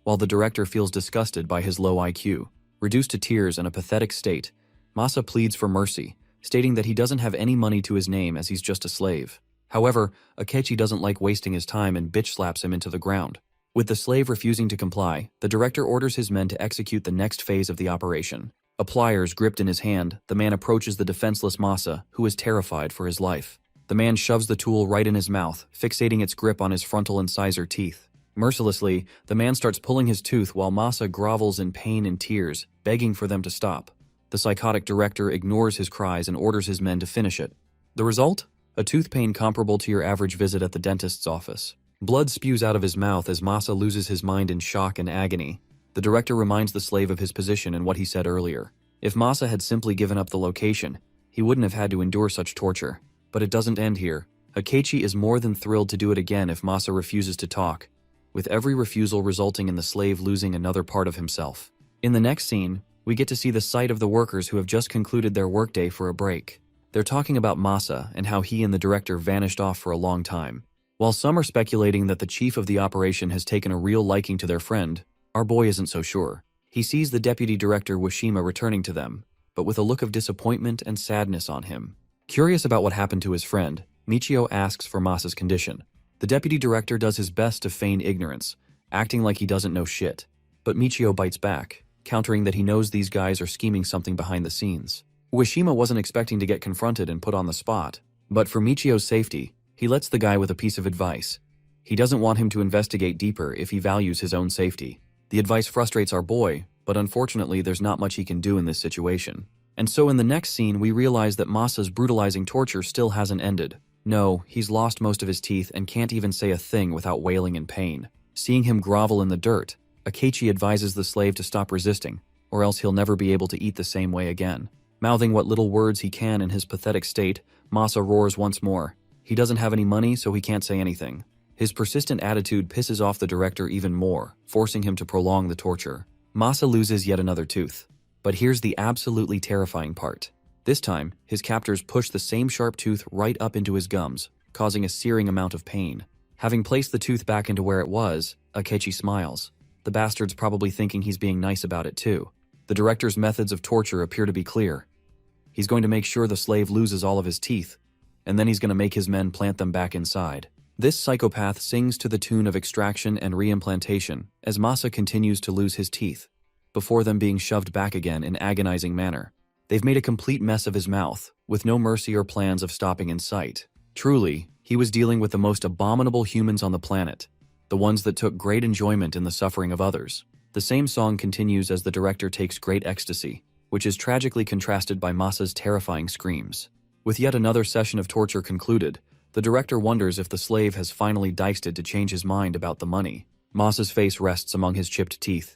[SPEAKER 1] while the director feels disgusted by his low IQ. Reduced to tears and a pathetic state, Masa pleads for mercy, stating that he doesn't have any money to his name as he's just a slave. However, Akichi doesn't like wasting his time and bitch slaps him into the ground. With the slave refusing to comply, the director orders his men to execute the next phase of the operation. A pliers gripped in his hand, the man approaches the defenseless Masa, who is terrified for his life. The man shoves the tool right in his mouth, fixating its grip on his frontal incisor teeth. Mercilessly, the man starts pulling his tooth while Masa grovels in pain and tears, begging for them to stop. The psychotic director ignores his cries and orders his men to finish it. The result? A tooth pain comparable to your average visit at the dentist's office. Blood spews out of his mouth as Masa loses his mind in shock and agony. The director reminds the slave of his position and what he said earlier. If Masa had simply given up the location, he wouldn't have had to endure such torture. But it doesn't end here. Akichi is more than thrilled to do it again if Masa refuses to talk, with every refusal resulting in the slave losing another part of himself. In the next scene, we get to see the sight of the workers who have just concluded their workday for a break. They're talking about Masa and how he and the director vanished off for a long time. While some are speculating that the chief of the operation has taken a real liking to their friend, our boy isn't so sure. He sees the deputy director Washima returning to them, but with a look of disappointment and sadness on him. Curious about what happened to his friend, Michio asks for Masa's condition. The deputy director does his best to feign ignorance, acting like he doesn't know shit. But Michio bites back, countering that he knows these guys are scheming something behind the scenes. Washima wasn't expecting to get confronted and put on the spot, but for Michio's safety, he lets the guy with a piece of advice. He doesn't want him to investigate deeper if he values his own safety. The advice frustrates our boy, but unfortunately there's not much he can do in this situation. And so in the next scene we realize that Masa's brutalizing torture still hasn't ended. No, he's lost most of his teeth and can't even say a thing without wailing in pain. Seeing him grovel in the dirt, Akichi advises the slave to stop resisting, or else he'll never be able to eat the same way again. Mouthing what little words he can in his pathetic state, Masa roars once more. He doesn't have any money, so he can't say anything. His persistent attitude pisses off the director even more, forcing him to prolong the torture. Masa loses yet another tooth. But here's the absolutely terrifying part. This time, his captors push the same sharp tooth right up into his gums, causing a searing amount of pain. Having placed the tooth back into where it was, Akichi smiles. The bastard's probably thinking he's being nice about it too. The director's methods of torture appear to be clear. He's going to make sure the slave loses all of his teeth, and then he's going to make his men plant them back inside. This psychopath sings to the tune of extraction and reimplantation as Masa continues to lose his teeth, before them being shoved back again in agonizing manner. They've made a complete mess of his mouth, with no mercy or plans of stopping in sight. Truly, he was dealing with the most abominable humans on the planet, the ones that took great enjoyment in the suffering of others. The same song continues as the director takes great ecstasy, which is tragically contrasted by Masa's terrifying screams. With yet another session of torture concluded, the director wonders if the slave has finally diced it to change his mind about the money. Masa's face rests among his chipped teeth.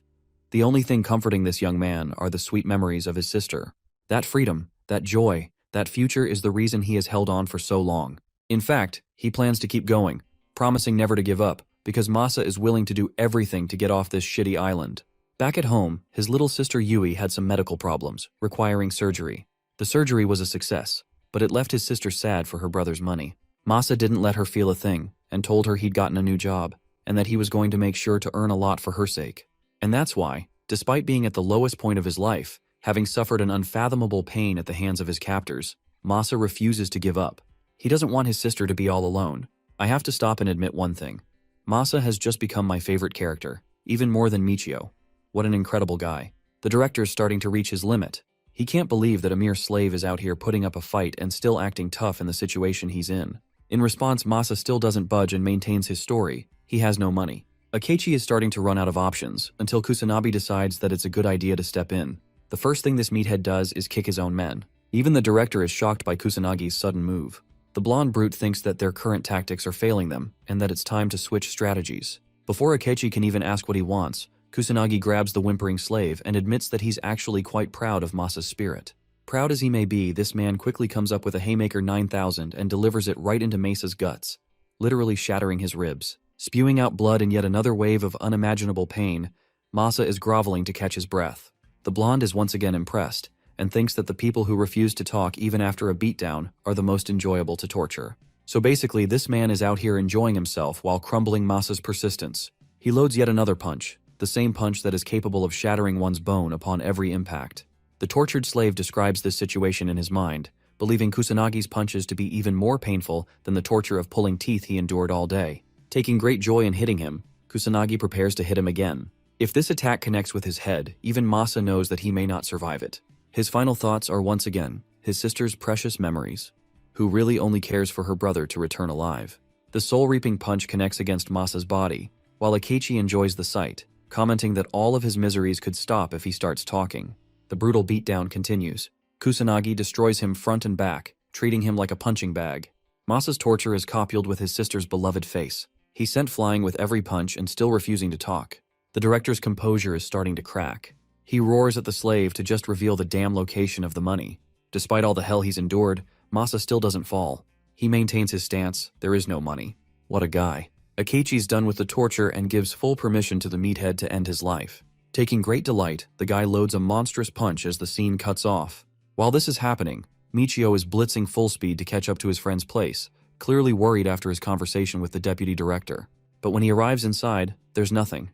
[SPEAKER 1] The only thing comforting this young man are the sweet memories of his sister. That freedom, that joy, that future is the reason he has held on for so long. In fact, he plans to keep going, promising never to give up, because Masa is willing to do everything to get off this shitty island. Back at home, his little sister Yui had some medical problems, requiring surgery. The surgery was a success, but it left his sister sad for her brother's money. Masa didn't let her feel a thing, and told her he'd gotten a new job, and that he was going to make sure to earn a lot for her sake. And that's why, despite being at the lowest point of his life, having suffered an unfathomable pain at the hands of his captors, Masa refuses to give up. He doesn't want his sister to be all alone. I have to stop and admit one thing. Masa has just become my favorite character, even more than Michio. What an incredible guy. The director's starting to reach his limit. He can't believe that a mere slave is out here putting up a fight and still acting tough in the situation he's in. In response, Masa still doesn't budge and maintains his story. He has no money. Akichi is starting to run out of options, until Kusanagi decides that it's a good idea to step in. The first thing this meathead does is kick his own men. Even the director is shocked by Kusanagi's sudden move. The blonde brute thinks that their current tactics are failing them, and that it's time to switch strategies. Before Akichi can even ask what he wants, Kusanagi grabs the whimpering slave and admits that he's actually quite proud of Masa's spirit. Proud as he may be, this man quickly comes up with a Haymaker 9000 and delivers it right into Masa's guts, literally shattering his ribs. Spewing out blood in yet another wave of unimaginable pain, Masa is groveling to catch his breath. The blonde is once again impressed, and thinks that the people who refuse to talk even after a beatdown are the most enjoyable to torture. So basically, this man is out here enjoying himself while crumbling Masa's persistence. He loads yet another punch, the same punch that is capable of shattering one's bone upon every impact. The tortured slave describes this situation in his mind, believing Kusanagi's punches to be even more painful than the torture of pulling teeth he endured all day. Taking great joy in hitting him, Kusanagi prepares to hit him again. If this attack connects with his head, even Masa knows that he may not survive it. His final thoughts are once again his sister's precious memories, who really only cares for her brother to return alive. The soul-reaping punch connects against Masa's body, while Akichi enjoys the sight, commenting that all of his miseries could stop if he starts talking. The brutal beatdown continues. Kusanagi destroys him front and back, treating him like a punching bag. Masa's torture is copuled with his sister's beloved face. He's sent flying with every punch and still refusing to talk. The director's composure is starting to crack. He roars at the slave to just reveal the damn location of the money. Despite all the hell he's endured, Masa still doesn't fall. He maintains his stance, there is no money. What a guy. Akichi's done with the torture and gives full permission to the meathead to end his life. Taking great delight, the guy loads a monstrous punch as the scene cuts off. While this is happening, Michio is blitzing full speed to catch up to his friend's place, clearly worried after his conversation with the deputy director. But when he arrives inside, there's nothing.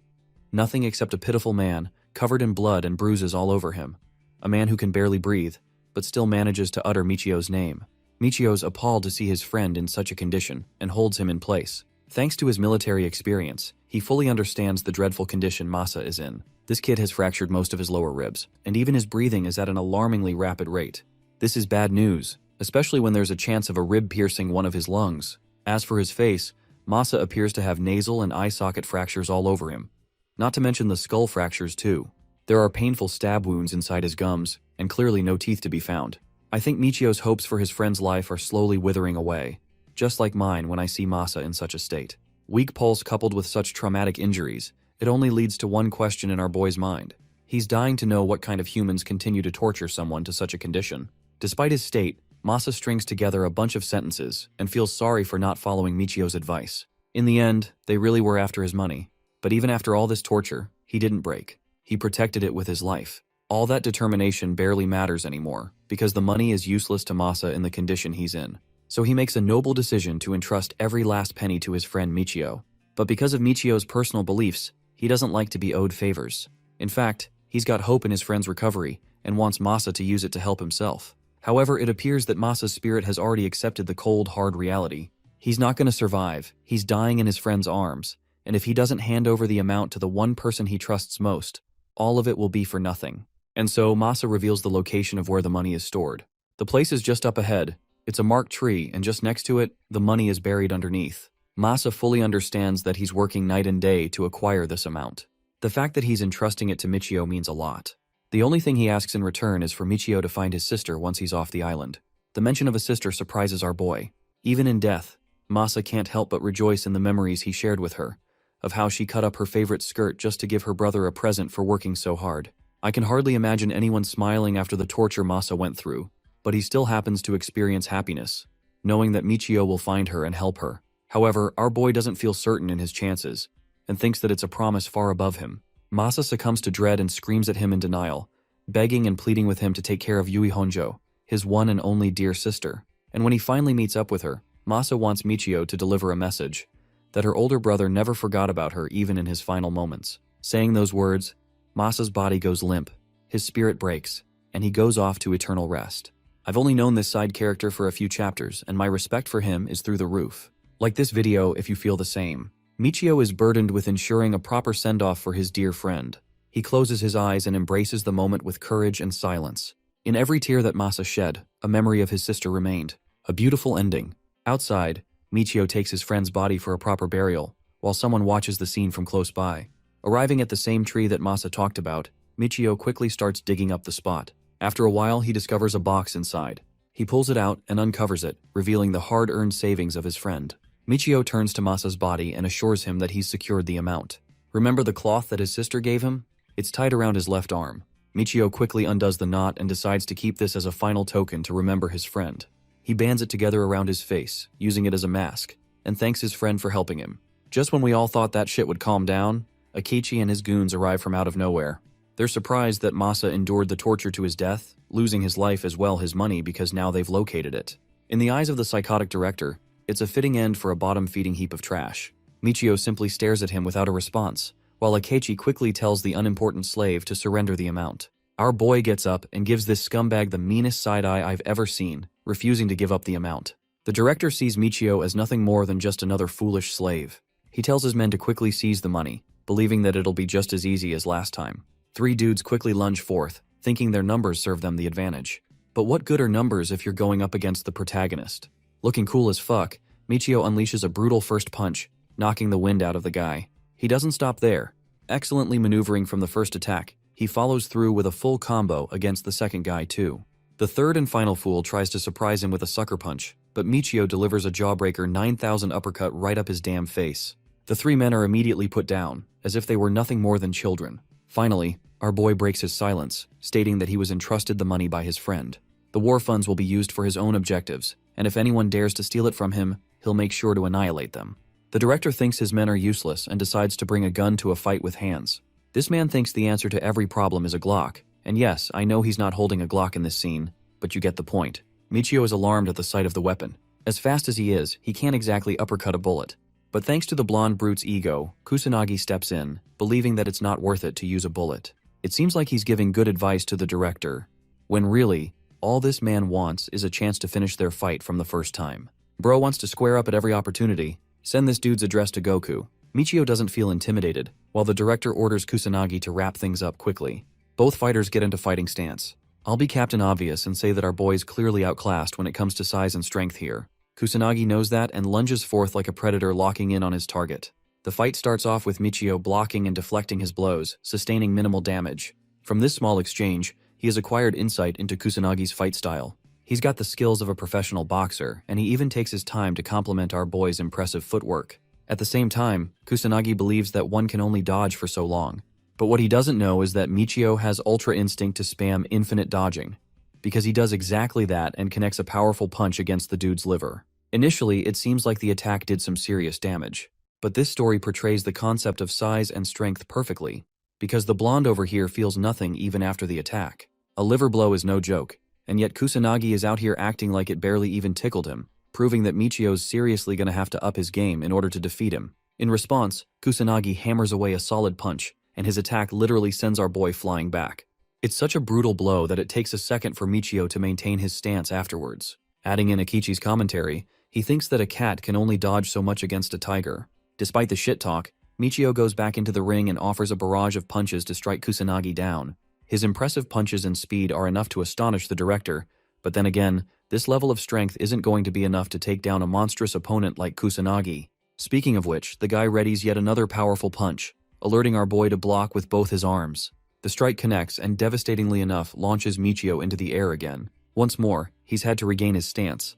[SPEAKER 1] Nothing except a pitiful man, covered in blood and bruises all over him. A man who can barely breathe, but still manages to utter Michio's name. Michio's appalled to see his friend in such a condition, and holds him in place. Thanks to his military experience, he fully understands the dreadful condition Masa is in. This kid has fractured most of his lower ribs, and even his breathing is at an alarmingly rapid rate. This is bad news, especially when there's a chance of a rib piercing one of his lungs. As for his face, Masa appears to have nasal and eye socket fractures all over him. Not to mention the skull fractures too. There are painful stab wounds inside his gums, and clearly no teeth to be found. I think Michio's hopes for his friend's life are slowly withering away, just like mine when I see Masa in such a state. Weak pulse coupled with such traumatic injuries, it only leads to one question in our boy's mind. He's dying to know what kind of humans continue to torture someone to such a condition. Despite his state, Masa strings together a bunch of sentences and feels sorry for not following Michio's advice. In the end, they really were after his money. But even after all this torture, he didn't break. He protected it with his life. All that determination barely matters anymore, because the money is useless to Masa in the condition he's in. So he makes a noble decision to entrust every last penny to his friend Michio. But because of Michio's personal beliefs, he doesn't like to be owed favors. In fact, he's got hope in his friend's recovery and wants Masa to use it to help himself. However, it appears that Masa's spirit has already accepted the cold, hard reality. He's not going to survive. He's dying in his friend's arms. And if he doesn't hand over the amount to the one person he trusts most, all of it will be for nothing. And so Masa reveals the location of where the money is stored. The place is just up ahead. It's a marked tree, and just next to it, the money is buried underneath. Masa fully understands that he's working night and day to acquire this amount. The fact that he's entrusting it to Michio means a lot. The only thing he asks in return is for Michio to find his sister once he's off the island. The mention of a sister surprises our boy. Even in death, Masa can't help but rejoice in the memories he shared with her, of how she cut up her favorite skirt just to give her brother a present for working so hard. I can hardly imagine anyone smiling after the torture Masa went through, but he still happens to experience happiness, knowing that Michio will find her and help her. However, our boy doesn't feel certain in his chances, and thinks that it's a promise far above him. Masa succumbs to dread and screams at him in denial, begging and pleading with him to take care of Yui Honjo, his one and only dear sister. And when he finally meets up with her, Masa wants Michio to deliver a message, that her older brother never forgot about her even in his final moments. Saying those words, Masa's body goes limp, his spirit breaks, and he goes off to eternal rest. I've only known this side character for a few chapters, and my respect for him is through the roof. Like this video if you feel the same. Michio is burdened with ensuring a proper send-off for his dear friend. He closes his eyes and embraces the moment with courage and silence. In every tear that Masa shed, a memory of his sister remained. A beautiful ending. Outside, Michio takes his friend's body for a proper burial, while someone watches the scene from close by. Arriving at the same tree that Masa talked about, Michio quickly starts digging up the spot. After a while, he discovers a box inside. He pulls it out and uncovers it, revealing the hard-earned savings of his friend. Michio turns to Masa's body and assures him that he's secured the amount. Remember the cloth that his sister gave him? It's tied around his left arm. Michio quickly undoes the knot and decides to keep this as a final token to remember his friend. He bands it together around his face, using it as a mask, and thanks his friend for helping him. Just when we all thought that shit would calm down, Akichi and his goons arrive from out of nowhere. They're surprised that Masa endured the torture to his death, losing his life as well his money because now they've located it. In the eyes of the psychotic director, it's a fitting end for a bottom-feeding heap of trash. Michio simply stares at him without a response, while Akichi quickly tells the unimportant slave to surrender the amount. Our boy gets up and gives this scumbag the meanest side-eye I've ever seen, refusing to give up the amount. The director sees Michio as nothing more than just another foolish slave. He tells his men to quickly seize the money, believing that it'll be just as easy as last time. 3 dudes quickly lunge forth, thinking their numbers serve them the advantage. But what good are numbers if you're going up against the protagonist? Looking cool as fuck, Michio unleashes a brutal first punch, knocking the wind out of the guy. He doesn't stop there. Excellently maneuvering from the first attack, he follows through with a full combo against the second guy too. The third and final fool tries to surprise him with a sucker punch, but Michio delivers a jawbreaker 9,000 uppercut right up his damn face. The 3 men are immediately put down, as if they were nothing more than children. Finally, our boy breaks his silence, stating that he was entrusted the money by his friend. The war funds will be used for his own objectives, and if anyone dares to steal it from him, he'll make sure to annihilate them. The director thinks his men are useless and decides to bring a gun to a fight with hands. This man thinks the answer to every problem is a Glock, and yes, I know he's not holding a Glock in this scene, but you get the point. Michio is alarmed at the sight of the weapon. As fast as he is, he can't exactly uppercut a bullet. But thanks to the blonde brute's ego, Kusanagi steps in, believing that it's not worth it to use a bullet. It seems like he's giving good advice to the director, when really, all this man wants is a chance to finish their fight from the first time. Bro wants to square up at every opportunity. Send this dude's address to Goku. Michio doesn't feel intimidated, while the director orders Kusanagi to wrap things up quickly. Both fighters get into fighting stance. I'll be Captain Obvious and say that our boy's clearly outclassed when it comes to size and strength here. Kusanagi knows that and lunges forth like a predator locking in on his target. The fight starts off with Michio blocking and deflecting his blows, sustaining minimal damage. From this small exchange, he has acquired insight into Kusanagi's fight style. He's got the skills of a professional boxer, and he even takes his time to compliment our boy's impressive footwork. At the same time, Kusanagi believes that one can only dodge for so long. But what he doesn't know is that Michio has ultra instinct to spam infinite dodging, because he does exactly that and connects a powerful punch against the dude's liver. Initially, it seems like the attack did some serious damage, but this story portrays the concept of size and strength perfectly, because the blonde over here feels nothing even after the attack. A liver blow is no joke, and yet Kusanagi is out here acting like it barely even tickled him, proving that Michio's seriously gonna have to up his game in order to defeat him. In response, Kusanagi hammers away a solid punch, and his attack literally sends our boy flying back. It's such a brutal blow that it takes a second for Michio to maintain his stance afterwards. Adding in Akichi's commentary, he thinks that a cat can only dodge so much against a tiger. Despite the shit talk, Michio goes back into the ring and offers a barrage of punches to strike Kusanagi down. His impressive punches and speed are enough to astonish the director, but then again, this level of strength isn't going to be enough to take down a monstrous opponent like Kusanagi. Speaking of which, the guy readies yet another powerful punch, alerting our boy to block with both his arms. The strike connects and devastatingly enough launches Michio into the air again. Once more, he's had to regain his stance.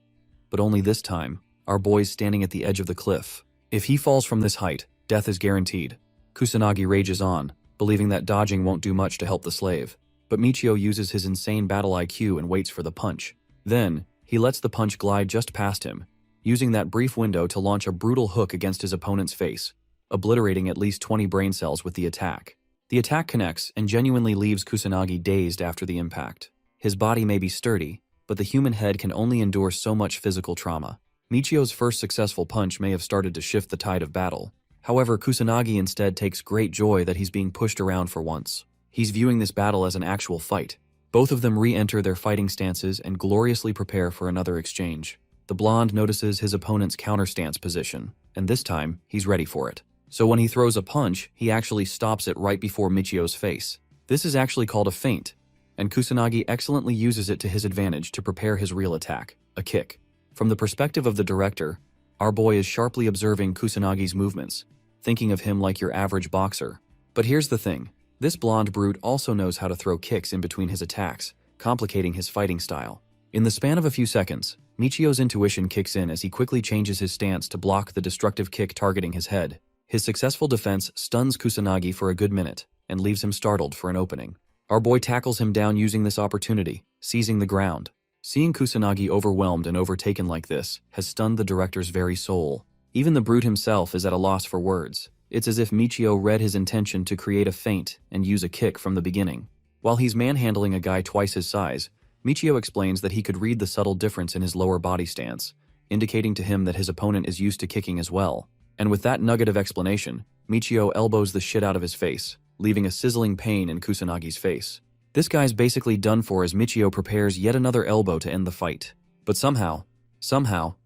[SPEAKER 1] But only this time, our boy's standing at the edge of the cliff. If he falls from this height, death is guaranteed. Kusanagi rages on, believing that dodging won't do much to help the slave. But Michio uses his insane battle IQ and waits for the punch. Then, he lets the punch glide just past him, using that brief window to launch a brutal hook against his opponent's face, obliterating at least 20 brain cells with the attack. The attack connects and genuinely leaves Kusanagi dazed after the impact. His body may be sturdy, but the human head can only endure so much physical trauma. Michio's first successful punch may have started to shift the tide of battle. However, Kusanagi instead takes great joy that he's being pushed around for once. He's viewing this battle as an actual fight. Both of them re-enter their fighting stances and gloriously prepare for another exchange. The blonde notices his opponent's counter-stance position, and this time, he's ready for it. So when he throws a punch, he actually stops it right before Michio's face. This is actually called a feint, and Kusanagi excellently uses it to his advantage to prepare his real attack, a kick. From the perspective of the director, our boy is sharply observing Kusanagi's movements, thinking of him like your average boxer. But here's the thing, this blonde brute also knows how to throw kicks in between his attacks, complicating his fighting style. In the span of a few seconds, Michio's intuition kicks in as he quickly changes his stance to block the destructive kick targeting his head. His successful defense stuns Kusanagi for a good minute and leaves him startled for an opening. Our boy tackles him down using this opportunity, seizing the ground. Seeing Kusanagi overwhelmed and overtaken like this has stunned the director's very soul. Even the brute himself is at a loss for words. It's as if Michio read his intention to create a feint and use a kick from the beginning. While he's manhandling a guy twice his size, Michio explains that he could read the subtle difference in his lower body stance, indicating to him that his opponent is used to kicking as well. And with that nugget of explanation, Michio elbows the shit out of his face, leaving a sizzling pain in Kusanagi's face. This guy's basically done for as Michio prepares yet another elbow to end the fight. But somehow,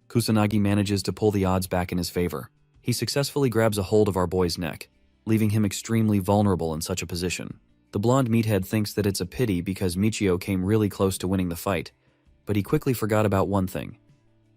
[SPEAKER 1] Kusanagi manages to pull the odds back in his favor. He successfully grabs a hold of our boy's neck, leaving him extremely vulnerable in such a position. The blonde meathead thinks that it's a pity because Michio came really close to winning the fight, but he quickly forgot about one thing.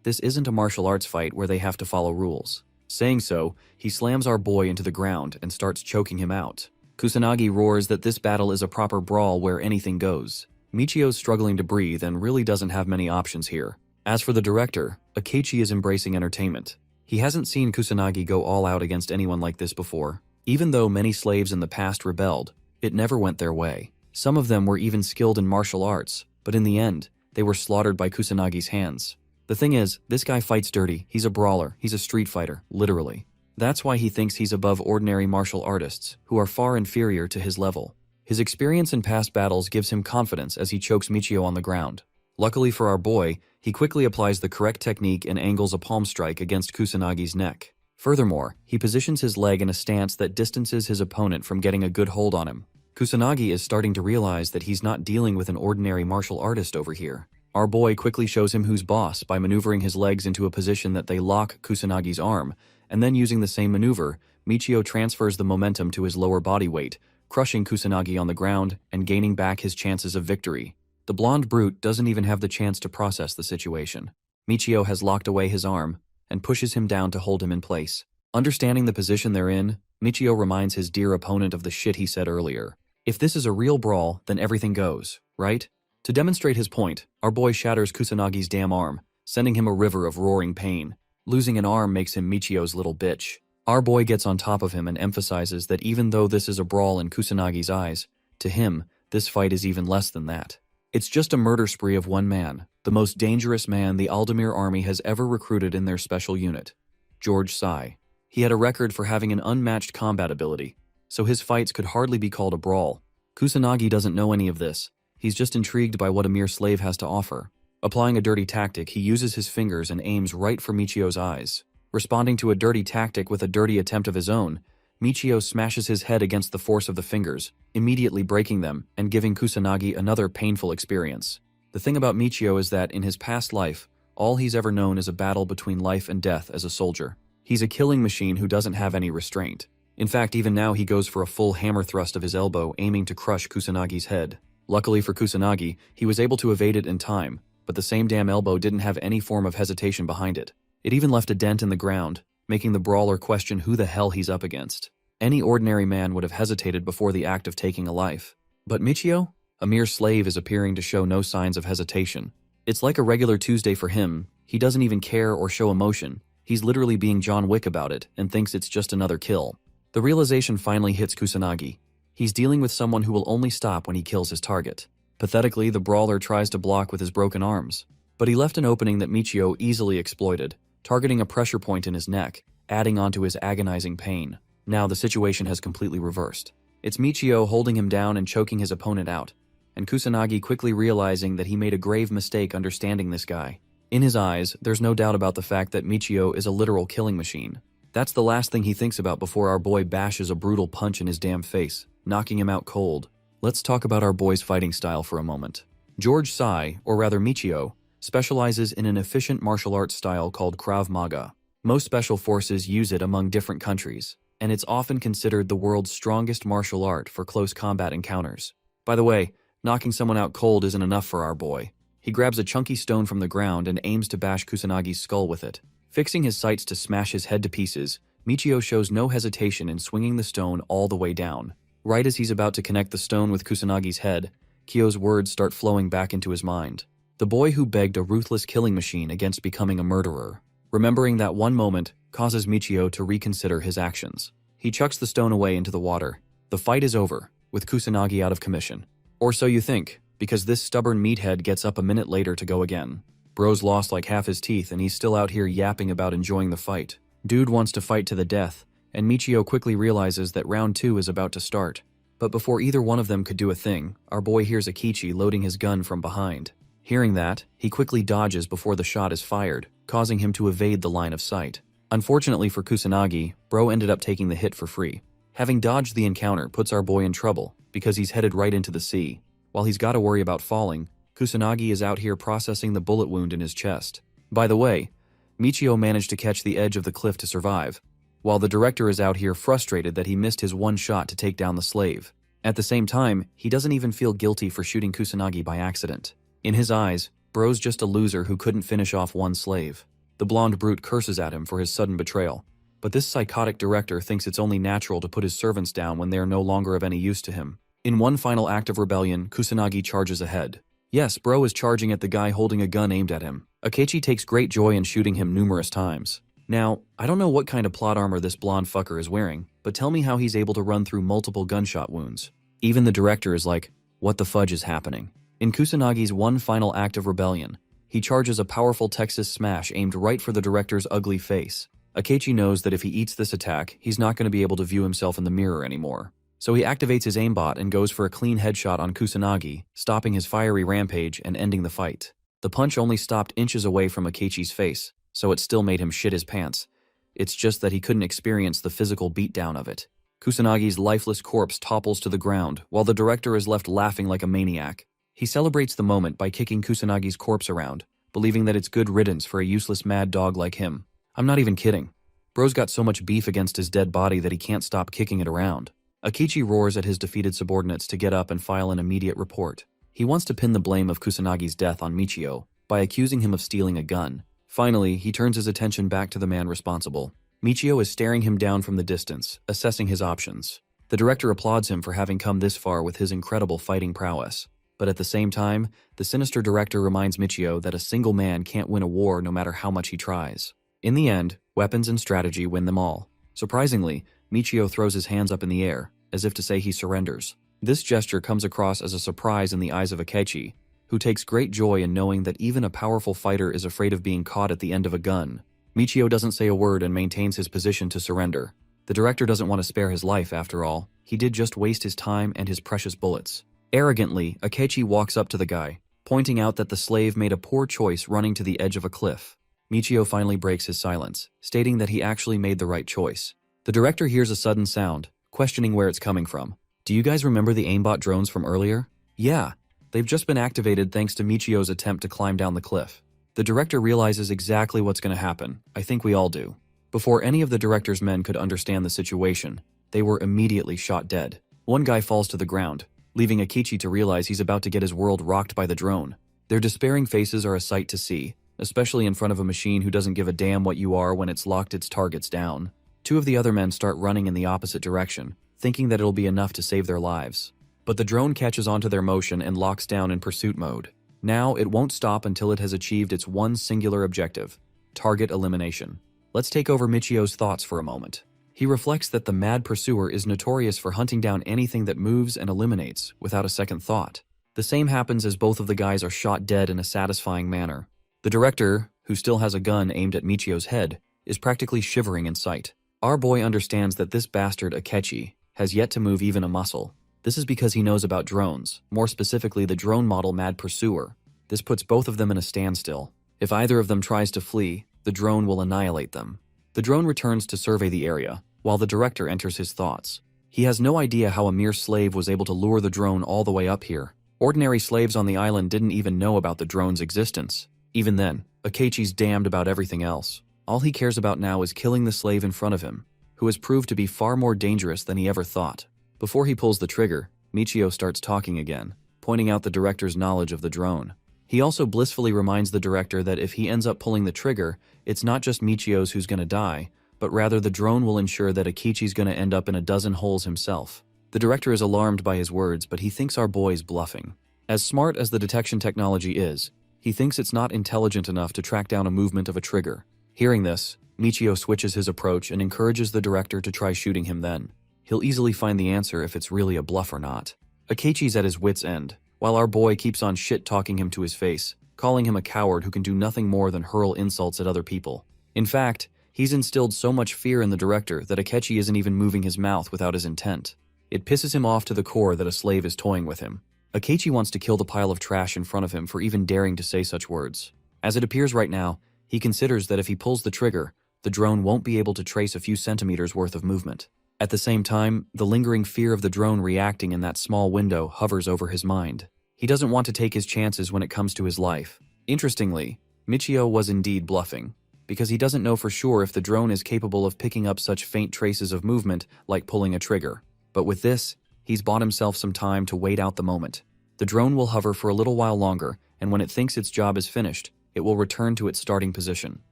[SPEAKER 1] This isn't a martial arts fight where they have to follow rules. Saying so, he slams our boy into the ground and starts choking him out. Kusanagi roars that this battle is a proper brawl where anything goes. Michio's struggling to breathe and really doesn't have many options here. As for the director, Akichi is embracing entertainment. He hasn't seen Kusanagi go all out against anyone like this before. Even though many slaves in the past rebelled, it never went their way. Some of them were even skilled in martial arts, but in the end, they were slaughtered by Kusanagi's hands. The thing is, this guy fights dirty, he's a brawler, he's a street fighter, literally. That's why he thinks he's above ordinary martial artists, who are far inferior to his level. His experience in past battles gives him confidence as he chokes Michio on the ground. Luckily for our boy, he quickly applies the correct technique and angles a palm strike against Kusanagi's neck. Furthermore, he positions his leg in a stance that distances his opponent from getting a good hold on him. Kusanagi is starting to realize that he's not dealing with an ordinary martial artist over here. Our boy quickly shows him who's boss by maneuvering his legs into a position that they lock Kusanagi's arm, and then using the same maneuver, Michio transfers the momentum to his lower body weight, crushing Kusanagi on the ground and gaining back his chances of victory. The blonde brute doesn't even have the chance to process the situation. Michio has locked away his arm and pushes him down to hold him in place. Understanding the position they're in, Michio reminds his dear opponent of the shit he said earlier. If this is a real brawl, then everything goes, right? To demonstrate his point, our boy shatters Kusanagi's damn arm, sending him a river of roaring pain. Losing an arm makes him Michio's little bitch. Our boy gets on top of him and emphasizes that even though this is a brawl in Kusanagi's eyes, to him, this fight is even less than that. It's just a murder spree of one man, the most dangerous man the Aldemir army has ever recruited in their special unit, George Sai. He had a record for having an unmatched combat ability, so his fights could hardly be called a brawl. Kusanagi doesn't know any of this. He's just intrigued by what a mere slave has to offer. Applying a dirty tactic, he uses his fingers and aims right for Michio's eyes. Responding to a dirty tactic with a dirty attempt of his own, Michio smashes his head against the force of the fingers, immediately breaking them and giving Kusanagi another painful experience. The thing about Michio is that in his past life, all he's ever known is a battle between life and death as a soldier. He's a killing machine who doesn't have any restraint. In fact, even now he goes for a full hammer thrust of his elbow, aiming to crush Kusanagi's head. Luckily for Kusanagi, he was able to evade it in time, but the same damn elbow didn't have any form of hesitation behind it. It even left a dent in the ground, making the brawler question who the hell he's up against. Any ordinary man would have hesitated before the act of taking a life. But Michio? A mere slave is appearing to show no signs of hesitation. It's like a regular Tuesday for him. He doesn't even care or show emotion. He's literally being John Wick about it and thinks it's just another kill. The realization finally hits Kusanagi. He's dealing with someone who will only stop when he kills his target. Pathetically, the brawler tries to block with his broken arms, but he left an opening that Michio easily exploited, targeting a pressure point in his neck, adding on to his agonizing pain. Now the situation has completely reversed. It's Michio holding him down and choking his opponent out, and Kusanagi quickly realizing that he made a grave mistake understanding this guy. In his eyes, there's no doubt about the fact that Michio is a literal killing machine. That's the last thing he thinks about before our boy bashes a brutal punch in his damn face, knocking him out cold. Let's talk about our boy's fighting style for a moment. George Sai, or rather Michio, specializes in an efficient martial arts style called Krav Maga. Most special forces use it among different countries, and it's often considered the world's strongest martial art for close combat encounters. By the way, knocking someone out cold isn't enough for our boy. He grabs a chunky stone from the ground and aims to bash Kusanagi's skull with it. Fixing his sights to smash his head to pieces, Michio shows no hesitation in swinging the stone all the way down. Right as he's about to connect the stone with Kusanagi's head, Kyo's words start flowing back into his mind. The boy who begged a ruthless killing machine against becoming a murderer. Remembering that one moment causes Michio to reconsider his actions. He chucks the stone away into the water. The fight is over, with Kusanagi out of commission. Or so you think, because this stubborn meathead gets up a minute later to go again. Bro's lost like half his teeth and he's still out here yapping about enjoying the fight. Dude wants to fight to the death, and Michio quickly realizes that round 2 is about to start. But before either one of them could do a thing, our boy hears Akichi loading his gun from behind. Hearing that, he quickly dodges before the shot is fired, causing him to evade the line of sight. Unfortunately for Kusanagi, Bro ended up taking the hit for free. Having dodged the encounter puts our boy in trouble, because he's headed right into the sea. While he's got to worry about falling, Kusanagi is out here processing the bullet wound in his chest. By the way, Michio managed to catch the edge of the cliff to survive, while the director is out here frustrated that he missed his one shot to take down the slave. At the same time, he doesn't even feel guilty for shooting Kusanagi by accident. In his eyes, Bro's just a loser who couldn't finish off one slave. The blonde brute curses at him for his sudden betrayal, but this psychotic director thinks it's only natural to put his servants down when they are no longer of any use to him. In one final act of rebellion, Kusanagi charges ahead. Yes, Bro is charging at the guy holding a gun aimed at him. Akichi takes great joy in shooting him numerous times. Now, I don't know what kind of plot armor this blonde fucker is wearing, but tell me how he's able to run through multiple gunshot wounds. Even the director is like, what the fudge is happening? In Kusanagi's one final act of rebellion, he charges a powerful Texas smash aimed right for the director's ugly face. Akichi knows that if he eats this attack, he's not going to be able to view himself in the mirror anymore. So he activates his aimbot and goes for a clean headshot on Kusanagi, stopping his fiery rampage and ending the fight. The punch only stopped inches away from Akichi's face, so it still made him shit his pants. It's just that he couldn't experience the physical beatdown of it. Kusanagi's lifeless corpse topples to the ground, while the director is left laughing like a maniac. He celebrates the moment by kicking Kusanagi's corpse around, believing that it's good riddance for a useless mad dog like him. I'm not even kidding. Bro's got so much beef against his dead body that he can't stop kicking it around. Akichi roars at his defeated subordinates to get up and file an immediate report. He wants to pin the blame of Kusanagi's death on Michio by accusing him of stealing a gun. Finally, he turns his attention back to the man responsible. Michio is staring him down from the distance, assessing his options. The director applauds him for having come this far with his incredible fighting prowess. But at the same time, the sinister director reminds Michio that a single man can't win a war no matter how much he tries. In the end, weapons and strategy win them all. Surprisingly, Michio throws his hands up in the air, as if to say he surrenders. This gesture comes across as a surprise in the eyes of Akichi, who takes great joy in knowing that even a powerful fighter is afraid of being caught at the end of a gun. Michio doesn't say a word and maintains his position to surrender. The director doesn't want to spare his life, after all. He did just waste his time and his precious bullets. Arrogantly, Akichi walks up to the guy, pointing out that the slave made a poor choice running to the edge of a cliff. Michio finally breaks his silence, stating that he actually made the right choice. The director hears a sudden sound, questioning where it's coming from. Do you guys remember the aimbot drones from earlier? Yeah, they've just been activated thanks to Michio's attempt to climb down the cliff. The director realizes exactly what's going to happen. I think we all do. Before any of the director's men could understand the situation, they were immediately shot dead. One guy falls to the ground, leaving Akichi to realize he's about to get his world rocked by the drone. Their despairing faces are a sight to see, especially in front of a machine who doesn't give a damn what you are when it's locked its targets down. Two of the other men start running in the opposite direction, thinking that it'll be enough to save their lives. But the drone catches onto their motion and locks down in pursuit mode. Now, it won't stop until it has achieved its one singular objective: target elimination. Let's take over Michio's thoughts for a moment. He reflects that the mad pursuer is notorious for hunting down anything that moves and eliminates without a second thought. The same happens as both of the guys are shot dead in a satisfying manner. The director, who still has a gun aimed at Michio's head, is practically shivering in sight. Our boy understands that this bastard Akichi has yet to move even a muscle. This is because he knows about drones, more specifically the drone model Mad Pursuer. This puts both of them in a standstill. If either of them tries to flee, the drone will annihilate them. The drone returns to survey the area, while the director enters his thoughts. He has no idea how a mere slave was able to lure the drone all the way up here. Ordinary slaves on the island didn't even know about the drone's existence. Even then, Akichi's damned about everything else. All he cares about now is killing the slave in front of him, who has proved to be far more dangerous than he ever thought. Before he pulls the trigger, Michio starts talking again, pointing out the director's knowledge of the drone. He also blissfully reminds the director that if he ends up pulling the trigger, it's not just Michio's who's gonna die, but rather the drone will ensure that Akichi's gonna end up in a dozen holes himself. The director is alarmed by his words, but he thinks our boy's bluffing. As smart as the detection technology is, he thinks it's not intelligent enough to track down a movement of a trigger. Hearing this, Michio switches his approach and encourages the director to try shooting him then. He'll easily find the answer if it's really a bluff or not. Akichi's at his wit's end, while our boy keeps on shit-talking him to his face, calling him a coward who can do nothing more than hurl insults at other people. In fact, he's instilled so much fear in the director that Akichi isn't even moving his mouth without his intent. It pisses him off to the core that a slave is toying with him. Akichi wants to kill the pile of trash in front of him for even daring to say such words. As it appears right now, he considers that if he pulls the trigger, the drone won't be able to trace a few centimeters worth of movement. At the same time, the lingering fear of the drone reacting in that small window hovers over his mind. He doesn't want to take his chances when it comes to his life. Interestingly, Michio was indeed bluffing, because he doesn't know for sure if the drone is capable of picking up such faint traces of movement like pulling a trigger. But with this, he's bought himself some time to wait out the moment. The drone will hover for a little while longer, and when it thinks its job is finished, it will return to its starting position.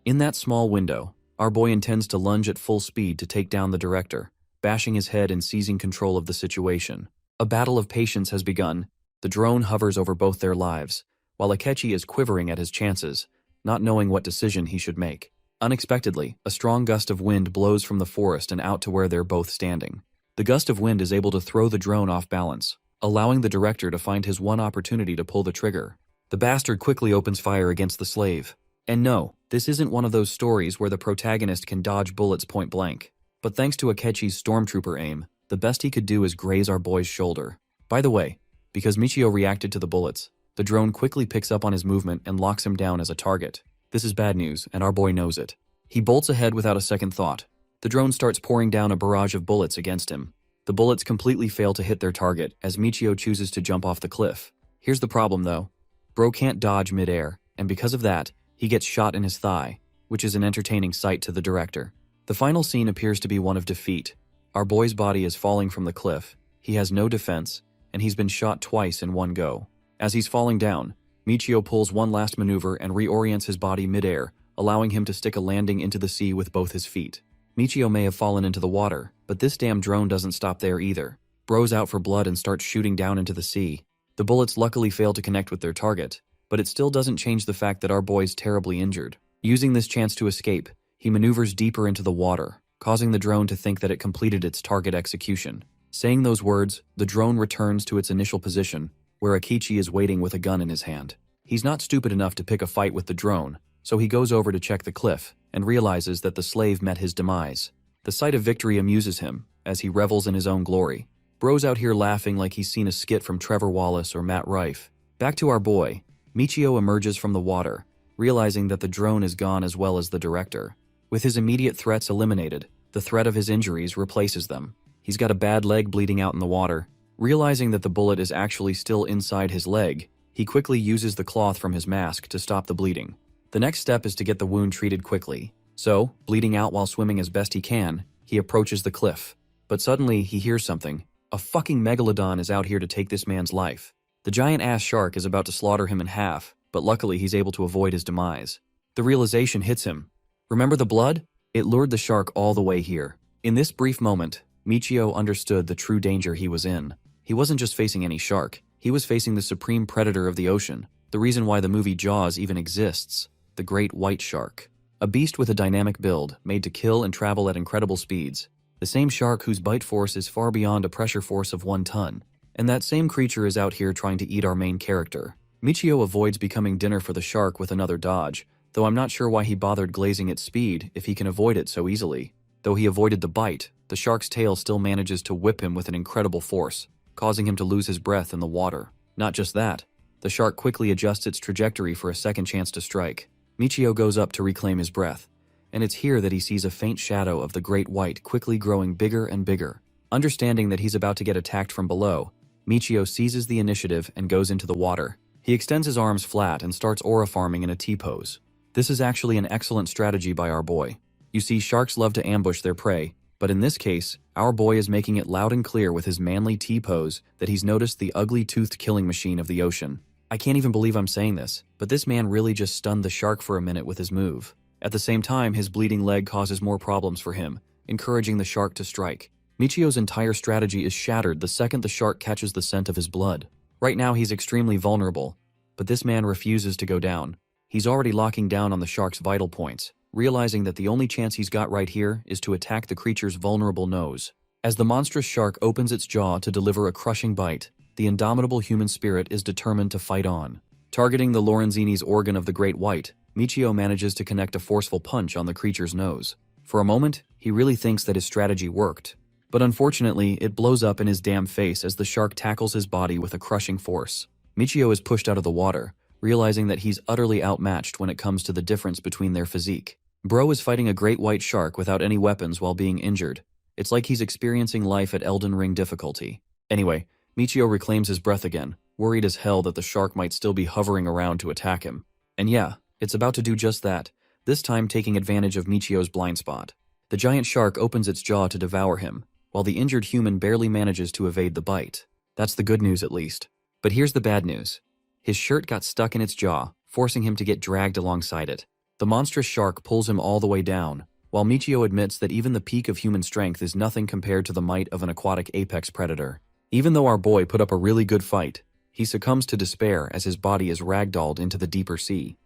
[SPEAKER 1] In that small window, our boy intends to lunge at full speed to take down the director, bashing his head and seizing control of the situation. A battle of patience has begun. The drone hovers over both their lives, while Akichi is quivering at his chances, not knowing what decision he should make. Unexpectedly, a strong gust of wind blows from the forest and out to where they're both standing. The gust of wind is able to throw the drone off balance, allowing the director to find his one opportunity to pull the trigger. The bastard quickly opens fire against the slave. And no, this isn't one of those stories where the protagonist can dodge bullets point blank. But thanks to Akichi's stormtrooper aim, the best he could do is graze our boy's shoulder. By the way, because Michio reacted to the bullets, the drone quickly picks up on his movement and locks him down as a target. This is bad news, and our boy knows it. He bolts ahead without a second thought. The drone starts pouring down a barrage of bullets against him. The bullets completely fail to hit their target as Michio chooses to jump off the cliff. Here's the problem though. Bro can't dodge midair, and because of that, he gets shot in his thigh, which is an entertaining sight to the director. The final scene appears to be one of defeat. Our boy's body is falling from the cliff, he has no defense, and he's been shot twice in one go. As he's falling down, Michio pulls one last maneuver and reorients his body midair, allowing him to stick a landing into the sea with both his feet. Michio may have fallen into the water, but this damn drone doesn't stop there either. Bro's out for blood and starts shooting down into the sea. The bullets luckily fail to connect with their target, but it still doesn't change the fact that our boy's terribly injured. Using this chance to escape, he maneuvers deeper into the water, causing the drone to think that it completed its target execution. Saying those words, the drone returns to its initial position, where Akichi is waiting with a gun in his hand. He's not stupid enough to pick a fight with the drone, so he goes over to check the cliff, and realizes that the slave met his demise. The sight of victory amuses him, as he revels in his own glory. Bro's out here laughing like he's seen a skit from Trevor Wallace or Matt Rife. Back to our boy, Michio emerges from the water, realizing that the drone is gone as well as the director. With his immediate threats eliminated, the threat of his injuries replaces them. He's got a bad leg bleeding out in the water. Realizing that the bullet is actually still inside his leg, he quickly uses the cloth from his mask to stop the bleeding. The next step is to get the wound treated quickly. So, bleeding out while swimming as best he can, he approaches the cliff. But suddenly, he hears something. A fucking megalodon is out here to take this man's life. The giant-ass shark is about to slaughter him in half, but luckily he's able to avoid his demise. The realization hits him. Remember the blood? It lured the shark all the way here. In this brief moment, Michio understood the true danger he was in. He wasn't just facing any shark, he was facing the supreme predator of the ocean, the reason why the movie Jaws even exists, the great white shark. A beast with a dynamic build, made to kill and travel at incredible speeds. The same shark whose bite force is far beyond a pressure force of 1 ton. And that same creature is out here trying to eat our main character. Michio avoids becoming dinner for the shark with another dodge, though I'm not sure why he bothered glazing its speed if he can avoid it so easily. Though he avoided the bite, the shark's tail still manages to whip him with an incredible force, causing him to lose his breath in the water. Not just that, the shark quickly adjusts its trajectory for a second chance to strike. Michio goes up to reclaim his breath, and it's here that he sees a faint shadow of the great white quickly growing bigger and bigger. Understanding that he's about to get attacked from below, Michio seizes the initiative and goes into the water. He extends his arms flat and starts aura farming in a T-pose. This is actually an excellent strategy by our boy. You see, sharks love to ambush their prey, but in this case, our boy is making it loud and clear with his manly T-pose that he's noticed the ugly-toothed killing machine of the ocean. I can't even believe I'm saying this, but this man really just stunned the shark for a minute with his move. At the same time, his bleeding leg causes more problems for him, encouraging the shark to strike. Michio's entire strategy is shattered the second the shark catches the scent of his blood. Right now he's extremely vulnerable, but this man refuses to go down. He's already locking down on the shark's vital points. realizing that the only chance he's got right here is to attack the creature's vulnerable nose. As the monstrous shark opens its jaw to deliver a crushing bite, the indomitable human spirit is determined to fight on. Targeting the Lorenzini's organ of the Great White, Michio manages to connect a forceful punch on the creature's nose. For a moment, he really thinks that his strategy worked. But unfortunately, it blows up in his damn face as the shark tackles his body with a crushing force. Michio is pushed out of the water, realizing that he's utterly outmatched when it comes to the difference between their physique. Bro is fighting a great white shark without any weapons while being injured. It's like he's experiencing life at Elden Ring difficulty. Anyway, Michio reclaims his breath again, worried as hell that the shark might still be hovering around to attack him. And yeah, it's about to do just that, this time taking advantage of Michio's blind spot. The giant shark opens its jaw to devour him, while the injured human barely manages to evade the bite. That's the good news at least. But here's the bad news. His shirt got stuck in its jaw, forcing him to get dragged alongside it. The monstrous shark pulls him all the way down, while Michio admits that even the peak of human strength is nothing compared to the might of an aquatic apex predator. Even though our boy put up a really good fight, he succumbs to despair as his body is ragdolled into the deeper sea.